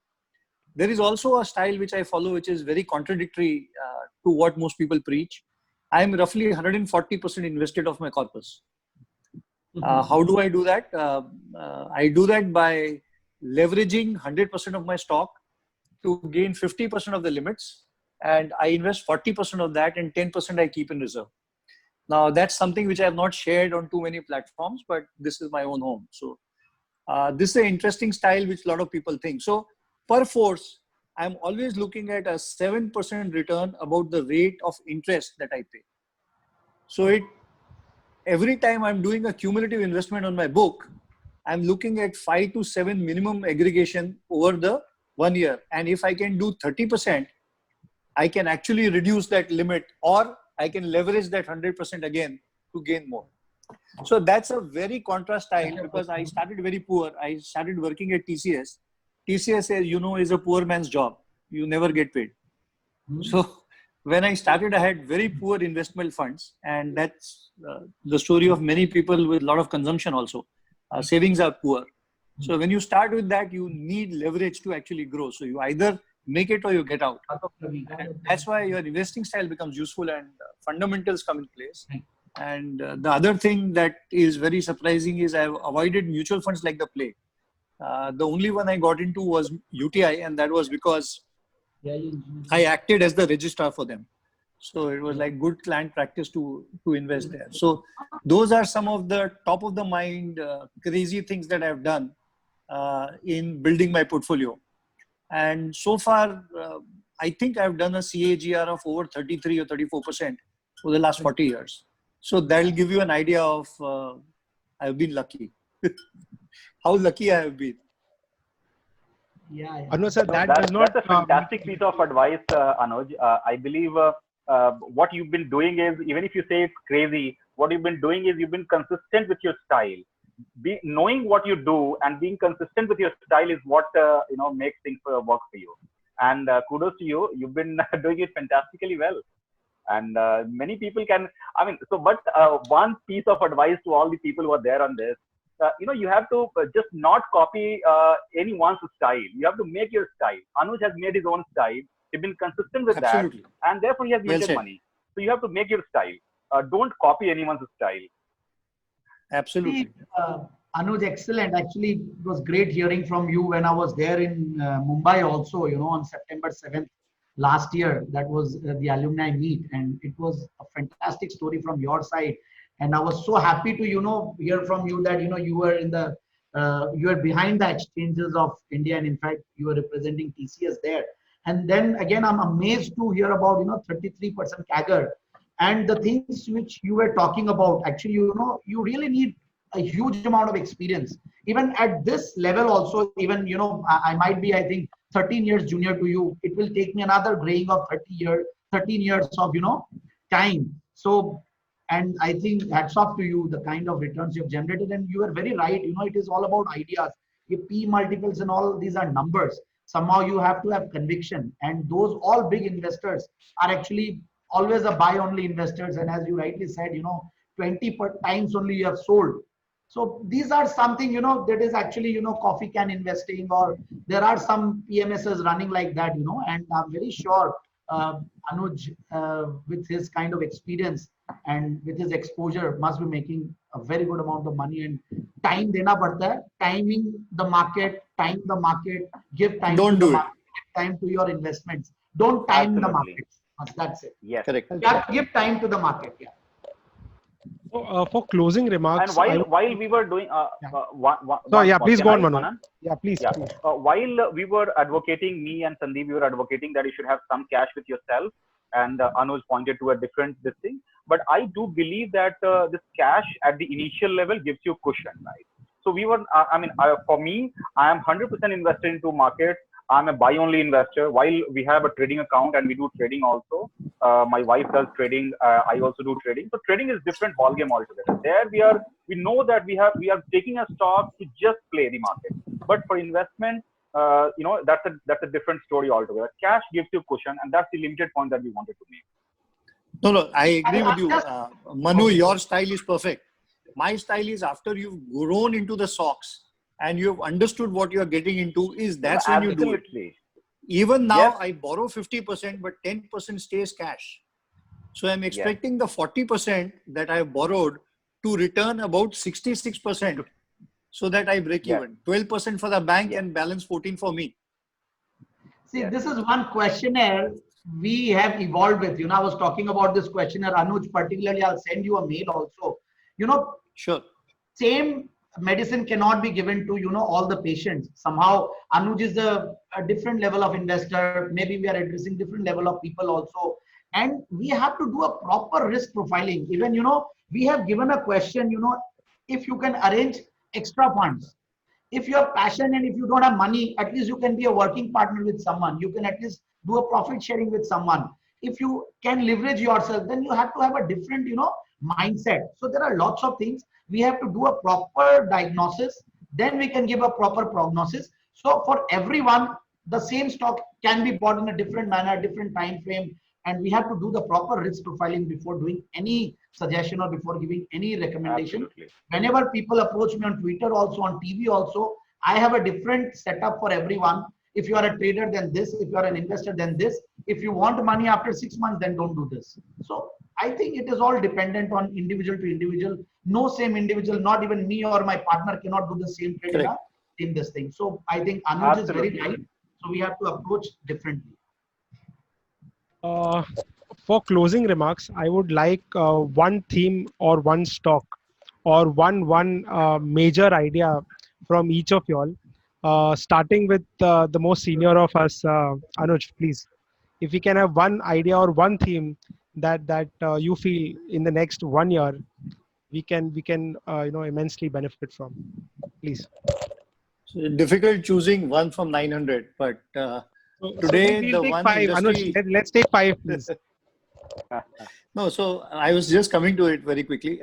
There is also a style which I follow, which is very contradictory to what most people preach. I'm roughly 140% invested of my corpus. How do I do that? I do that by leveraging 100% of my stock to gain 50% of the limits. And I invest 40% of that and 10% I keep in reserve. Now that's something which I have not shared on too many platforms, but this is my own home. So this is an interesting style which a lot of people think. So per force, I'm always looking at a 7% return about the rate of interest that I pay. So every time I'm doing a cumulative investment on my book, I'm looking at 5 to 7 minimum aggregation over the 1 year. And if I can do 30%, I can actually reduce that limit, or I can leverage that 100% again to gain more. So that's a very contrast style, because I started very poor. I started working at TCS. TCS, is a poor man's job. You never get paid. So when I started, I had very poor investment funds, and that's the story of many people with a lot of consumption also. Savings are poor. So when you start with that, you need leverage to actually grow. So you either make it or you get out. And that's why your investing style becomes useful and fundamentals come in place. And the other thing that is very surprising is I've avoided mutual funds like the plague. The only one I got into was UTI, and that was because I acted as the registrar for them. So it was like good client practice to invest there. So those are some of the top of the mind crazy things that I've done in building my portfolio. And so far, I think I've done a CAGR of over 33 or 34% for the last 40 years. So that'll give you an idea of I've been lucky. How lucky I have been. Anuj sir, that's a fantastic piece of advice, Anuj. I believe what you've been doing is, even if you say it's crazy, what you've been doing is you've been consistent with your style. Knowing what you do and being consistent with your style is what makes things work for you. And kudos to you. You've been doing it fantastically well. And many people can, I mean, so, but one piece of advice to all the people who are there on this, you have to just not copy anyone's style. You have to make your style. Anuj has made his own style. He's been consistent with Absolutely. that, and therefore he has Well made said. money. So you have to make your style. Don't copy anyone's style. Absolutely. Anuj, excellent. Actually, it was great hearing from you when I was there in Mumbai also, on September 7th last year. That was the alumni meet, and it was a fantastic story from your side. And I was so happy to, hear from you that, you were you were behind the exchanges of India, and in fact, you were representing TCS there. And then again, I'm amazed to hear about, 33% CAGR. And the things which you were talking about, actually, you really need a huge amount of experience. Even at this level also, even, I might be, I think, 13 years junior to you. It will take me another graying of 13 years of, time. So, and I think hats off to you, the kind of returns you've generated. And you are very right. It is all about ideas. Your P multiples and all these are numbers. Somehow you have to have conviction. And those all big investors are actually always a buy only investors. And as you rightly said, 20 times only you have sold. So these are something, that is actually, coffee can investing, or there are some PMSs running like that, and I'm very sure Anuj, with his kind of experience and with his exposure, must be making a very good amount of money. And time dena padta hai, timing the market, give time Don't to the do it. market, give time to your investments. Don't time the Absolutely. market. That's it. Yes. Correct. You have to give time to the market. Yeah. So, for closing remarks, And while we were doing, please go on, Manan. Manan? Yeah, please. Yeah. please. While we were advocating, me and Sandeep, we were advocating that you should have some cash with yourself, and Anuj pointed to a different this thing. But I do believe that this cash at the initial level gives you cushion, right? So we were, for me, I am 100% invested into markets. I'm a buy-only investor. While we have a trading account and we do trading also, my wife does trading. I also do trading. So trading is different ballgame altogether. There we know that we are taking a stock to just play the market. But for investment, that's a different story altogether. Cash gives you cushion, and that's the limited point that we wanted to make. No, I agree with you. Manu, your style is perfect. My style is after you've grown into the socks and you've understood what you're getting into, that's when you do it. Even now, Yes. I borrow 50%, but 10% stays cash. So I'm expecting the 40% that I've borrowed to return about 66% so that I break even. 12% for the bank and balance 14 for me. See, this is one questionnaire we have evolved with. I was talking about this questionnaire, Anuj, particularly. I'll send you a mail also. Sure. Same medicine cannot be given to, all the patients. Somehow, Anuj is a different level of investor. Maybe we are addressing different level of people also. And we have to do a proper risk profiling. Even, we have given a question, if you can arrange extra funds. If you have passion and if you don't have money, at least you can be a working partner with someone. You can at least do a profit sharing with someone. If you can leverage yourself, then you have to have a different, mindset. So there are lots of things. We have to do a proper diagnosis. Then we can give a proper prognosis. So for everyone, the same stock can be bought in a different manner, different time frame. And we have to do the proper risk profiling before doing any suggestion or before giving any recommendation. Absolutely. Whenever people approach me on Twitter also, on TV also, I have a different setup for everyone. If you are a trader, then this. If you are an investor, then this. If you want money after 6 months, then don't do this. So I think it is all dependent on individual to individual. No same individual, not even me or my partner cannot do the same trade in this thing. So I think Anuj is very right. So we have to approach differently. For closing remarks, I would like one theme or one stock or one major idea from each of y'all, starting with the most senior of us, Anuj, please. If we can have one idea or one theme that you feel in the next 1 year, we can immensely benefit from, please. So difficult choosing one from 900, but today we'll the take one 5. industry. Anuj, let's take 5, please. No, so I was just coming to it very quickly.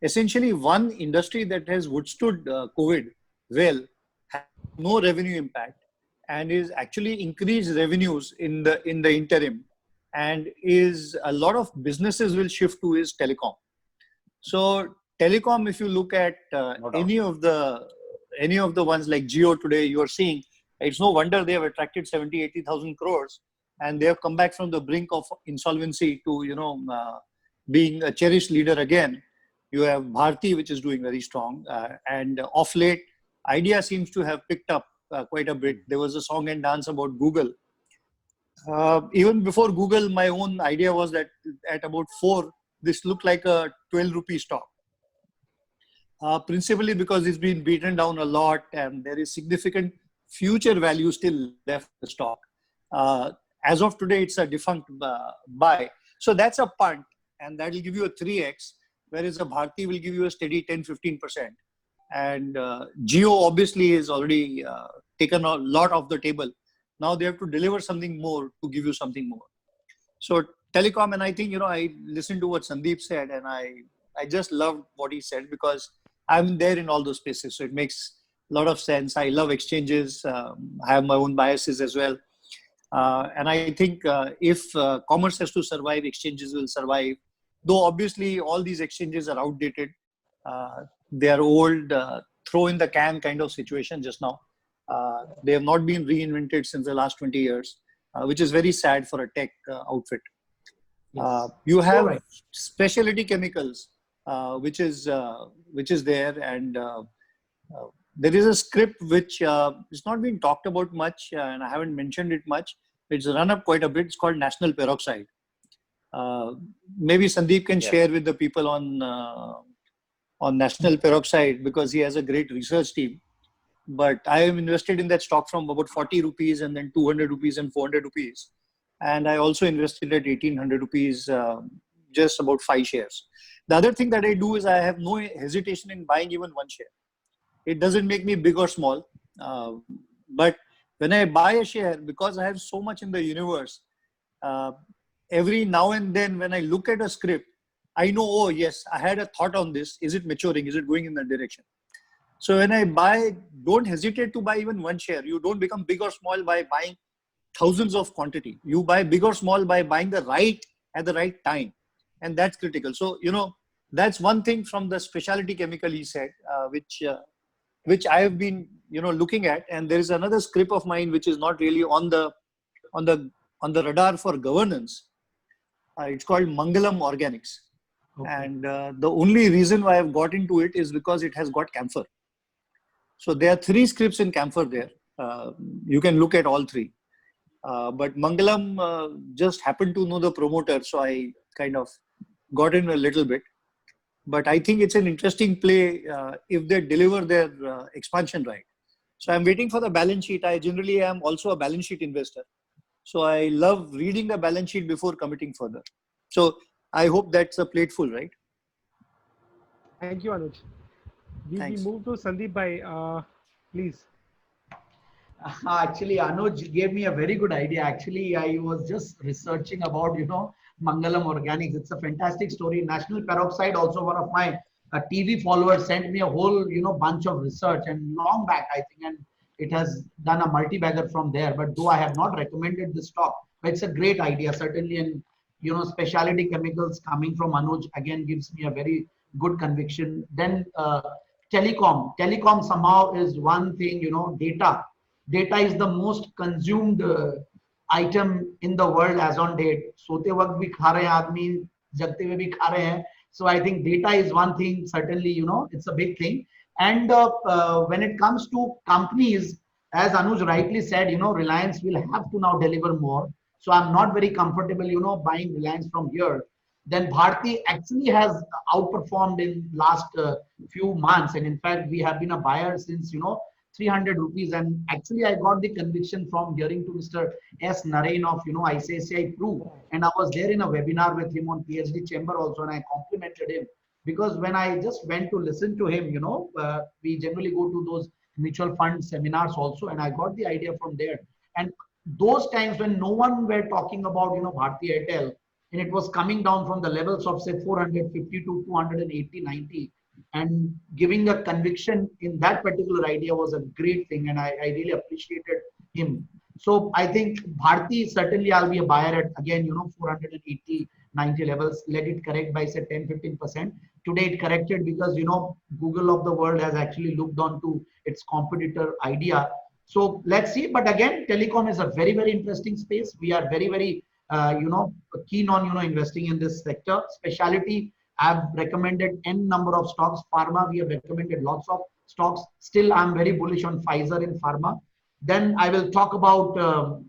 Essentially, one industry that has withstood COVID well, has no revenue impact, and is actually increased revenues in the interim, and is a lot of businesses will shift to is telecom. So telecom, if you look at No doubt. any of the ones like Jio today, you are seeing, it's no wonder they have attracted 70-80,000 crores, and they have come back from the brink of insolvency to being a cherished leader again. You have Bharti, which is doing very strong, and of late, Idea seems to have picked up quite a bit. There was a song and dance about Google. Even before Google, my own idea was that at about 4, this looked like a 12 rupee stock. Principally because it's been beaten down a lot and there is significant future value still left in the stock. As of today, it's a defunct buy. So that's a punt, and that will give you a 3x, whereas a Bharti will give you a steady 10-15%. And Jio obviously is already taken a lot off the table. Now they have to deliver something more to give you something more. So telecom, and I think, I listened to what Sandeep said, and I just loved what he said because I'm there in all those spaces. So it makes a lot of sense. I love exchanges. I have my own biases as well. And I think if commerce has to survive, exchanges will survive. Though obviously all these exchanges are outdated. They are old, throw in the can kind of situation just now. They have not been reinvented since the last 20 years, which is very sad for a tech outfit. Yes. You have Right. specialty chemicals, which is there, and there is a script which is not being talked about much, and I haven't mentioned it much. It's run up quite a bit. It's called National Peroxide. Maybe Sandeep can share with the people on National Peroxide because he has a great research team. But I am invested in that stock from about 40 rupees and then 200 rupees and 400 rupees. And I also invested at 1800 rupees, just about 5 shares. The other thing that I do is I have no hesitation in buying even one share. It doesn't make me big or small. But when I buy a share, because I have so much in the universe, every now and then when I look at a script, I know, oh yes, I had a thought on this. Is it maturing? Is it going in that direction? So when I buy, don't hesitate to buy even one share. You don't become big or small by buying thousands of quantity. You buy big or small by buying the right at the right time. And that's critical. So, that's one thing from the specialty chemical he said, which I have been, looking at. And there is another script of mine, which is not really on the radar for governance. It's called Mangalam Organics. Okay. And the only reason why I've got into it is because it has got camphor. So there are 3 scripts in camphor there. You can look at all 3. But Mangalam just happened to know the promoter, so I kind of got in a little bit. But I think it's an interesting play if they deliver their expansion right. So I'm waiting for the balance sheet. I generally am also a balance sheet investor. So I love reading the balance sheet before committing further. So I hope that's a plateful, right? Thank you, Anuj. We move to Sandeep Bhai, please. Actually, Anuj gave me a very good idea. Actually, I was just researching about, Mangalam Organics. It's a fantastic story. National Peroxide, also one of my TV followers, sent me a whole, bunch of research and long back, I think, and it has done a multi-bagger from there. But though I have not recommended the stock, but it's a great idea, certainly. And, specialty chemicals coming from Anuj, again, gives me a very good conviction. Then telecom somehow is one thing, data is the most consumed item in the world as on date. Sote waqt bhi kha rahe hain aadmi, jagte hue bhi kha rahe hain. So I think data is one thing, certainly, it's a big thing. And when it comes to companies, as Anuj rightly said, Reliance will have to now deliver more. So I'm not very comfortable, buying Reliance from here. Then Bharti actually has outperformed in last few months. And in fact, we have been a buyer since, 300 rupees. And actually, I got the conviction from hearing to Mr. S. Narain of, ICICI Pru. And I was there in a webinar with him on PhD Chamber also. And I complimented him because when I just went to listen to him, we generally go to those mutual fund seminars also. And I got the idea from there. And those times when no one were talking about, Bharti Airtel, and it was coming down from the levels of say 450 to 280, 90, and giving a conviction in that particular idea was a great thing, and I really appreciated him. So I think Bharti, certainly I'll be a buyer at, again, 480, 90 levels. Let it correct by say 10, 15%. Today it corrected because, Google of the world has actually looked on to its competitor Idea. So let's see. But again, telecom is a very, very interesting space. We are very, very, keen on, investing in this sector. Specialty, I've recommended n number of stocks. Pharma, we have recommended lots of stocks. Still, I'm very bullish on Pfizer in pharma. Then I will talk about,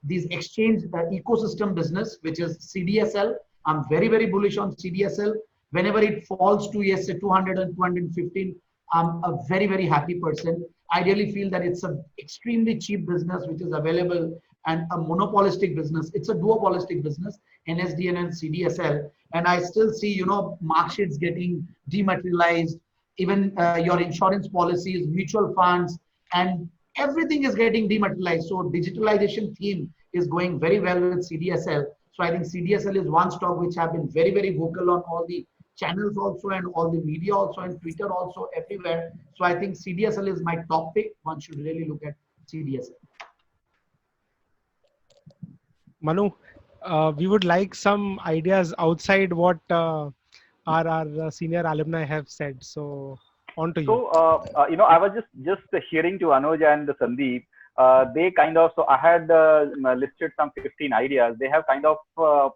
these exchange ecosystem business, which is CDSL. I'm very, very bullish on CDSL. Whenever it falls to, yes, say 200 and 215, I'm a very, very happy person. I really feel that it's an extremely cheap business, which is available, and a monopolistic business. It's a duopolistic business, NSDN and CDSL. And I still see, mark sheets getting dematerialized, even your insurance policies, mutual funds, and everything is getting dematerialized. So digitalization theme is going very well with CDSL. So I think CDSL is one stock which have been very, very vocal on all the channels also, and all the media also, and Twitter also, everywhere. So I think CDSL is my top pick. One should really look at CDSL. Manu, we would like some ideas outside what our senior alumni have said. So on to you. So, I was just hearing to Anuj and Sandeep. They kind of, so I had listed some 15 ideas. They have kind of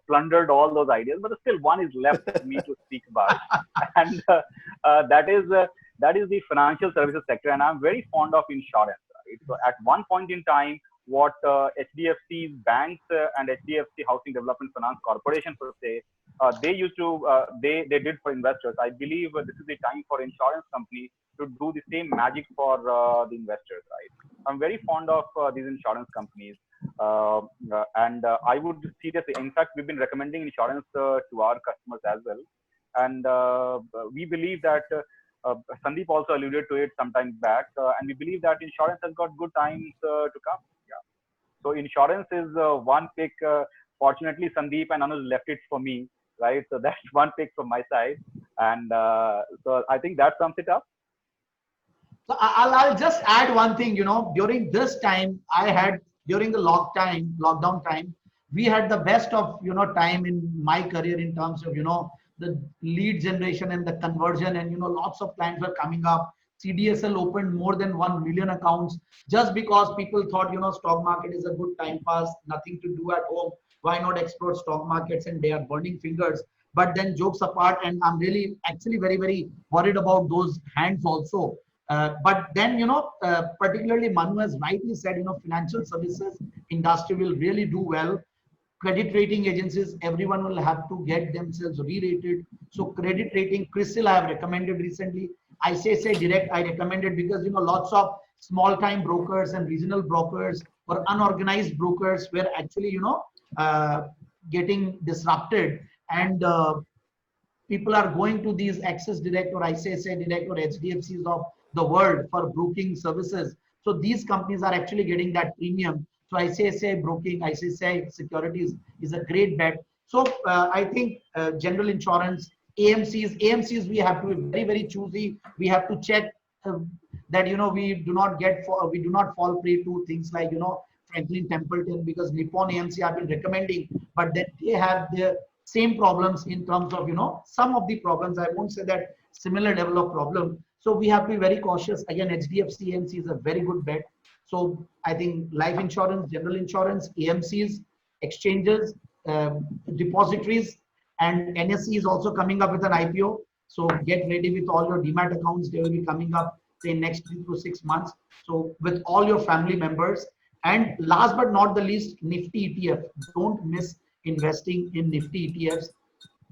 plundered all those ideas, but still one is left for me to speak about, and that is the financial services sector. And I'm very fond of insurance. Right? So at one point in time, what HDFC's banks and HDFC Housing Development Finance Corporation per se, they used to they did for investors. I believe this is the time for insurance companies to do the same magic for the investors, right? I'm very fond of these insurance companies, and I would seriously, in fact, we've been recommending insurance to our customers as well, and we believe that Sandeep also alluded to it sometime back, and we believe that insurance has got good times to come. Yeah, so insurance is one pick. Fortunately, Sandeep and Anuj left it for me, right? So that's one pick from my side, and so I think that sums it up. So I'll just add one thing, during this time, during the lockdown time, we had the best of, time in my career in terms of, the lead generation and the conversion, and, lots of clients were coming up. CDSL opened more than 1 million accounts just because people thought, stock market is a good time pass, nothing to do at home. Why not explore stock markets? And they are burning fingers. But then jokes apart, and I'm really actually very, very worried about those hands also. But then, particularly Manu has rightly said, financial services industry will really do well. Credit rating agencies, everyone will have to get themselves re-rated. So credit rating, CRISIL I have recommended recently. ICICI Direct I recommended because, lots of small time brokers and regional brokers or unorganized brokers were actually, getting disrupted. And people are going to these Axis Direct or ICICI Direct or HDFCs of the world for broking services. So these companies are actually getting that premium. So ICICI Broking, ICICI Securities is a great bet. So I think general insurance, AMCs, we have to be very, very choosy. We have to check that, we do not fall prey to things like, Franklin Templeton, because Nippon AMC I've been recommending, but then they have the same problems in terms of, some of the problems. I won't say that similar level of problem. So we have to be very cautious. Again, HDFC AMC is a very good bet. So I think life insurance, general insurance, AMCs, exchanges, depositories, and NSE is also coming up with an IPO. So get ready with all your demat accounts. They will be coming up, say, next 3 to 6 months. So with all your family members. And last but not the least, Nifty ETF. Don't miss investing in Nifty ETFs.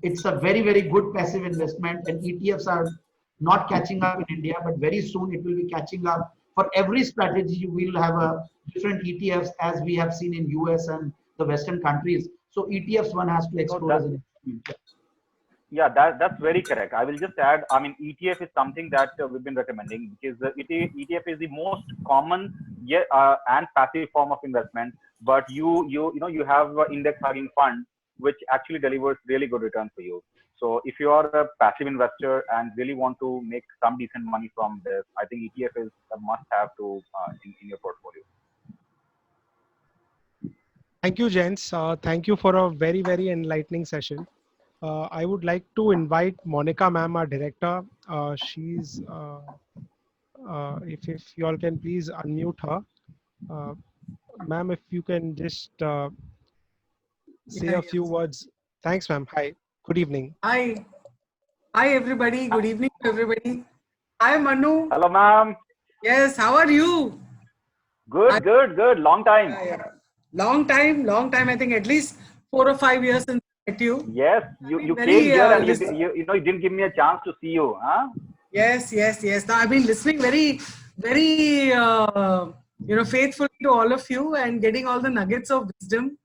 It's a very, very good passive investment, and ETFs are not catching up in India, but very soon it will be catching up. For every strategy, you will have a different ETFs, as we have seen in US and the Western countries. So ETFs one has to explore as an investment. Yeah, that's very correct. I will just add, I mean, ETF is something that we've been recommending because ETF is the most common and passive form of investment. But you have an index hugging fund which actually delivers really good returns for you. So if you are a passive investor and really want to make some decent money from this, I think ETF is a must-have to in your portfolio. Thank you, gents. Thank you for a very, very enlightening session. I would like to invite Monica ma'am, our director. If you all can please unmute her. Uh, Ma'am, if you can just say Yeah, a few yes. words. Thanks, ma'am. Hi. Good evening. Hi. Hi, everybody. Good evening to everybody. Hi, Manu. Hello, ma'am. Yes, how are you? Good, good, good. Long time. Yeah. Long time, long time. I think at least 4 or 5 years since I met you. Yes, I've been you came very, here and you didn't give me a chance to see you, huh? yes, yes, yes. Now, I've been listening very, very, faithfully to all of you and getting all the nuggets of wisdom.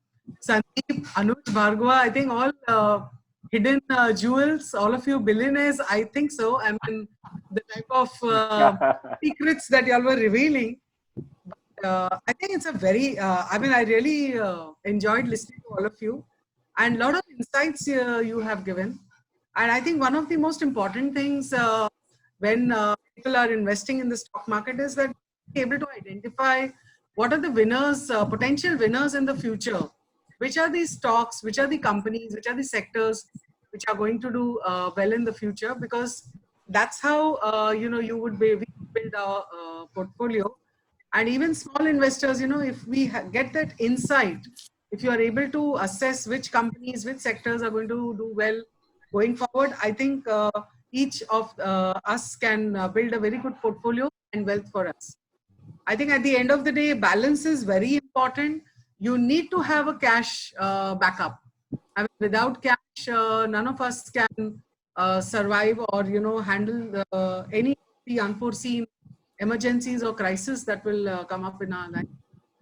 Sandeep, Anuj, Bhargava, I think all hidden jewels, all of you billionaires, I think so. I mean, the type of secrets that y'all were revealing. I think it's a very, I really enjoyed listening to all of you and a lot of insights you have given. And I think one of the most important things when people are investing in the stock market is that be able to identify what are the winners, potential winners in the future. Which are the stocks, which are the companies, which are the sectors which are going to do well in the future? Because that's how you would be we build our portfolio. And even small investors, if we get that insight, if you are able to assess which companies, which sectors are going to do well going forward, I think each of us can build a very good portfolio and wealth for us. I think at the end of the day, balance is very important. You need to have a cash backup. I mean, without cash, none of us can survive or handle any of the unforeseen emergencies or crises that will come up in our life.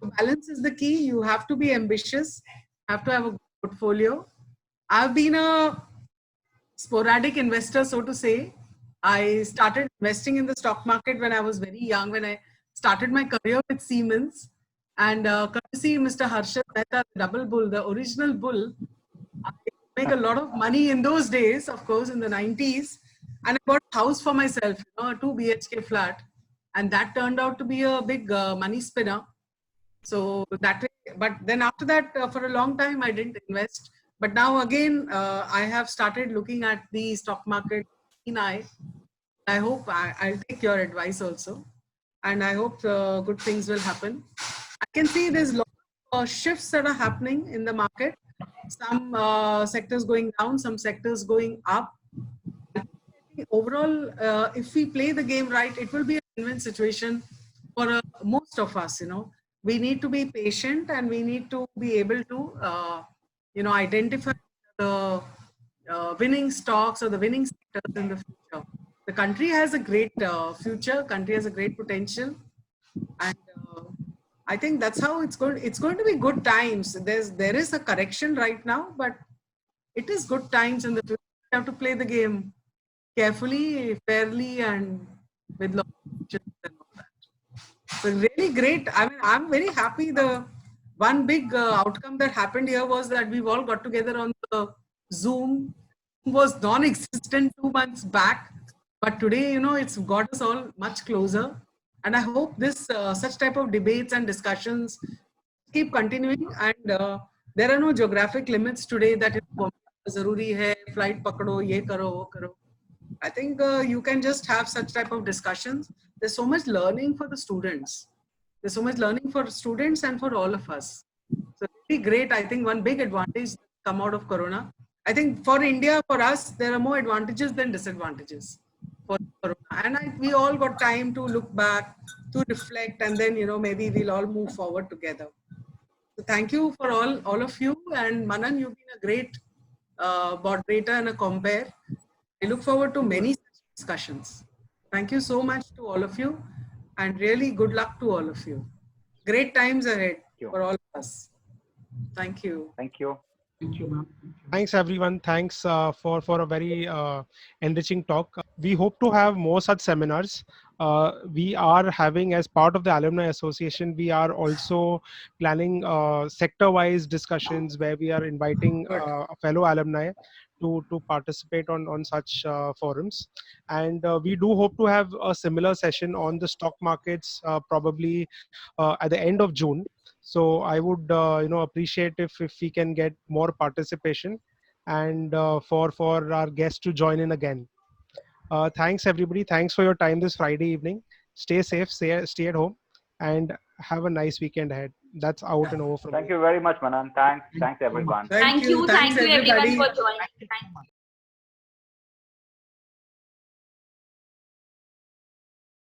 So balance is the key. You have to be ambitious. Have to have a good portfolio. I've been a sporadic investor, so to say. I started investing in the stock market when I was very young, when I started my career with Siemens. And courtesy Mr. Harshad Mehta, the double bull, the original bull, I make a lot of money in those days, of course, in the 90s. And I bought a house for myself, a 2 BHK flat. And that turned out to be a big money spinner. So that way, but then after that, for a long time, I didn't invest. But now again, I have started looking at the stock market keen eye. I hope I'll take your advice also. And I hope good things will happen. I can see there's lot of shifts that are happening in the market. Some sectors going down, some sectors going up. Overall, if we play the game right, it will be a win-win situation for most of us. We need to be patient and we need to be able to, identify the winning stocks or the winning sectors in the future. The country has a great future. Country has a great potential, and I think that's how it's going. It's going to be good times. There is a correction right now, but it is good times in the future. We have to play the game carefully, fairly, and with lots of patience and all that. So really great. I mean, I'm very happy. The one big outcome that happened here was that we've all got together on the Zoom. It was non-existent 2 months back, but today, it's got us all much closer. And I hope this such type of debates and discussions keep continuing. And there are no geographic limits today that zaruri hai, flight pakdo, ye karo, wo karo. I think you can just have such type of discussions. There's so much learning for the students. There's so much learning for students and for all of us. So really great. I think one big advantage come out of Corona. I think for India, for us, there are more advantages than disadvantages for Corona. And we all got time to look back, to reflect, and then, maybe we'll all move forward together. So thank you for all of you. And Manan, you've been a great moderator and a compare. I look forward to many such discussions. Thank you so much to all of you and really good luck to all of you. Great times ahead for all of us. Thank you. Thank you. Thank you, ma'am. Thanks, everyone. Thanks for a very enriching talk. We hope to have more such seminars. We are having, as part of the Alumni Association, we are also planning sector-wise discussions where we are inviting fellow alumni to participate on such forums. And we do hope to have a similar session on the stock markets probably at the end of June. So I would appreciate if we can get more participation, and for our guests to join in again. Thanks everybody. Thanks for your time this Friday evening. Stay safe, stay at home, and have a nice weekend ahead. That's out and over from me. Thank you very much, Manan. Thanks Thank you so much. everyone. Thank Thank you. you. Thanks Thank you everyone everybody. for joining. Thank you.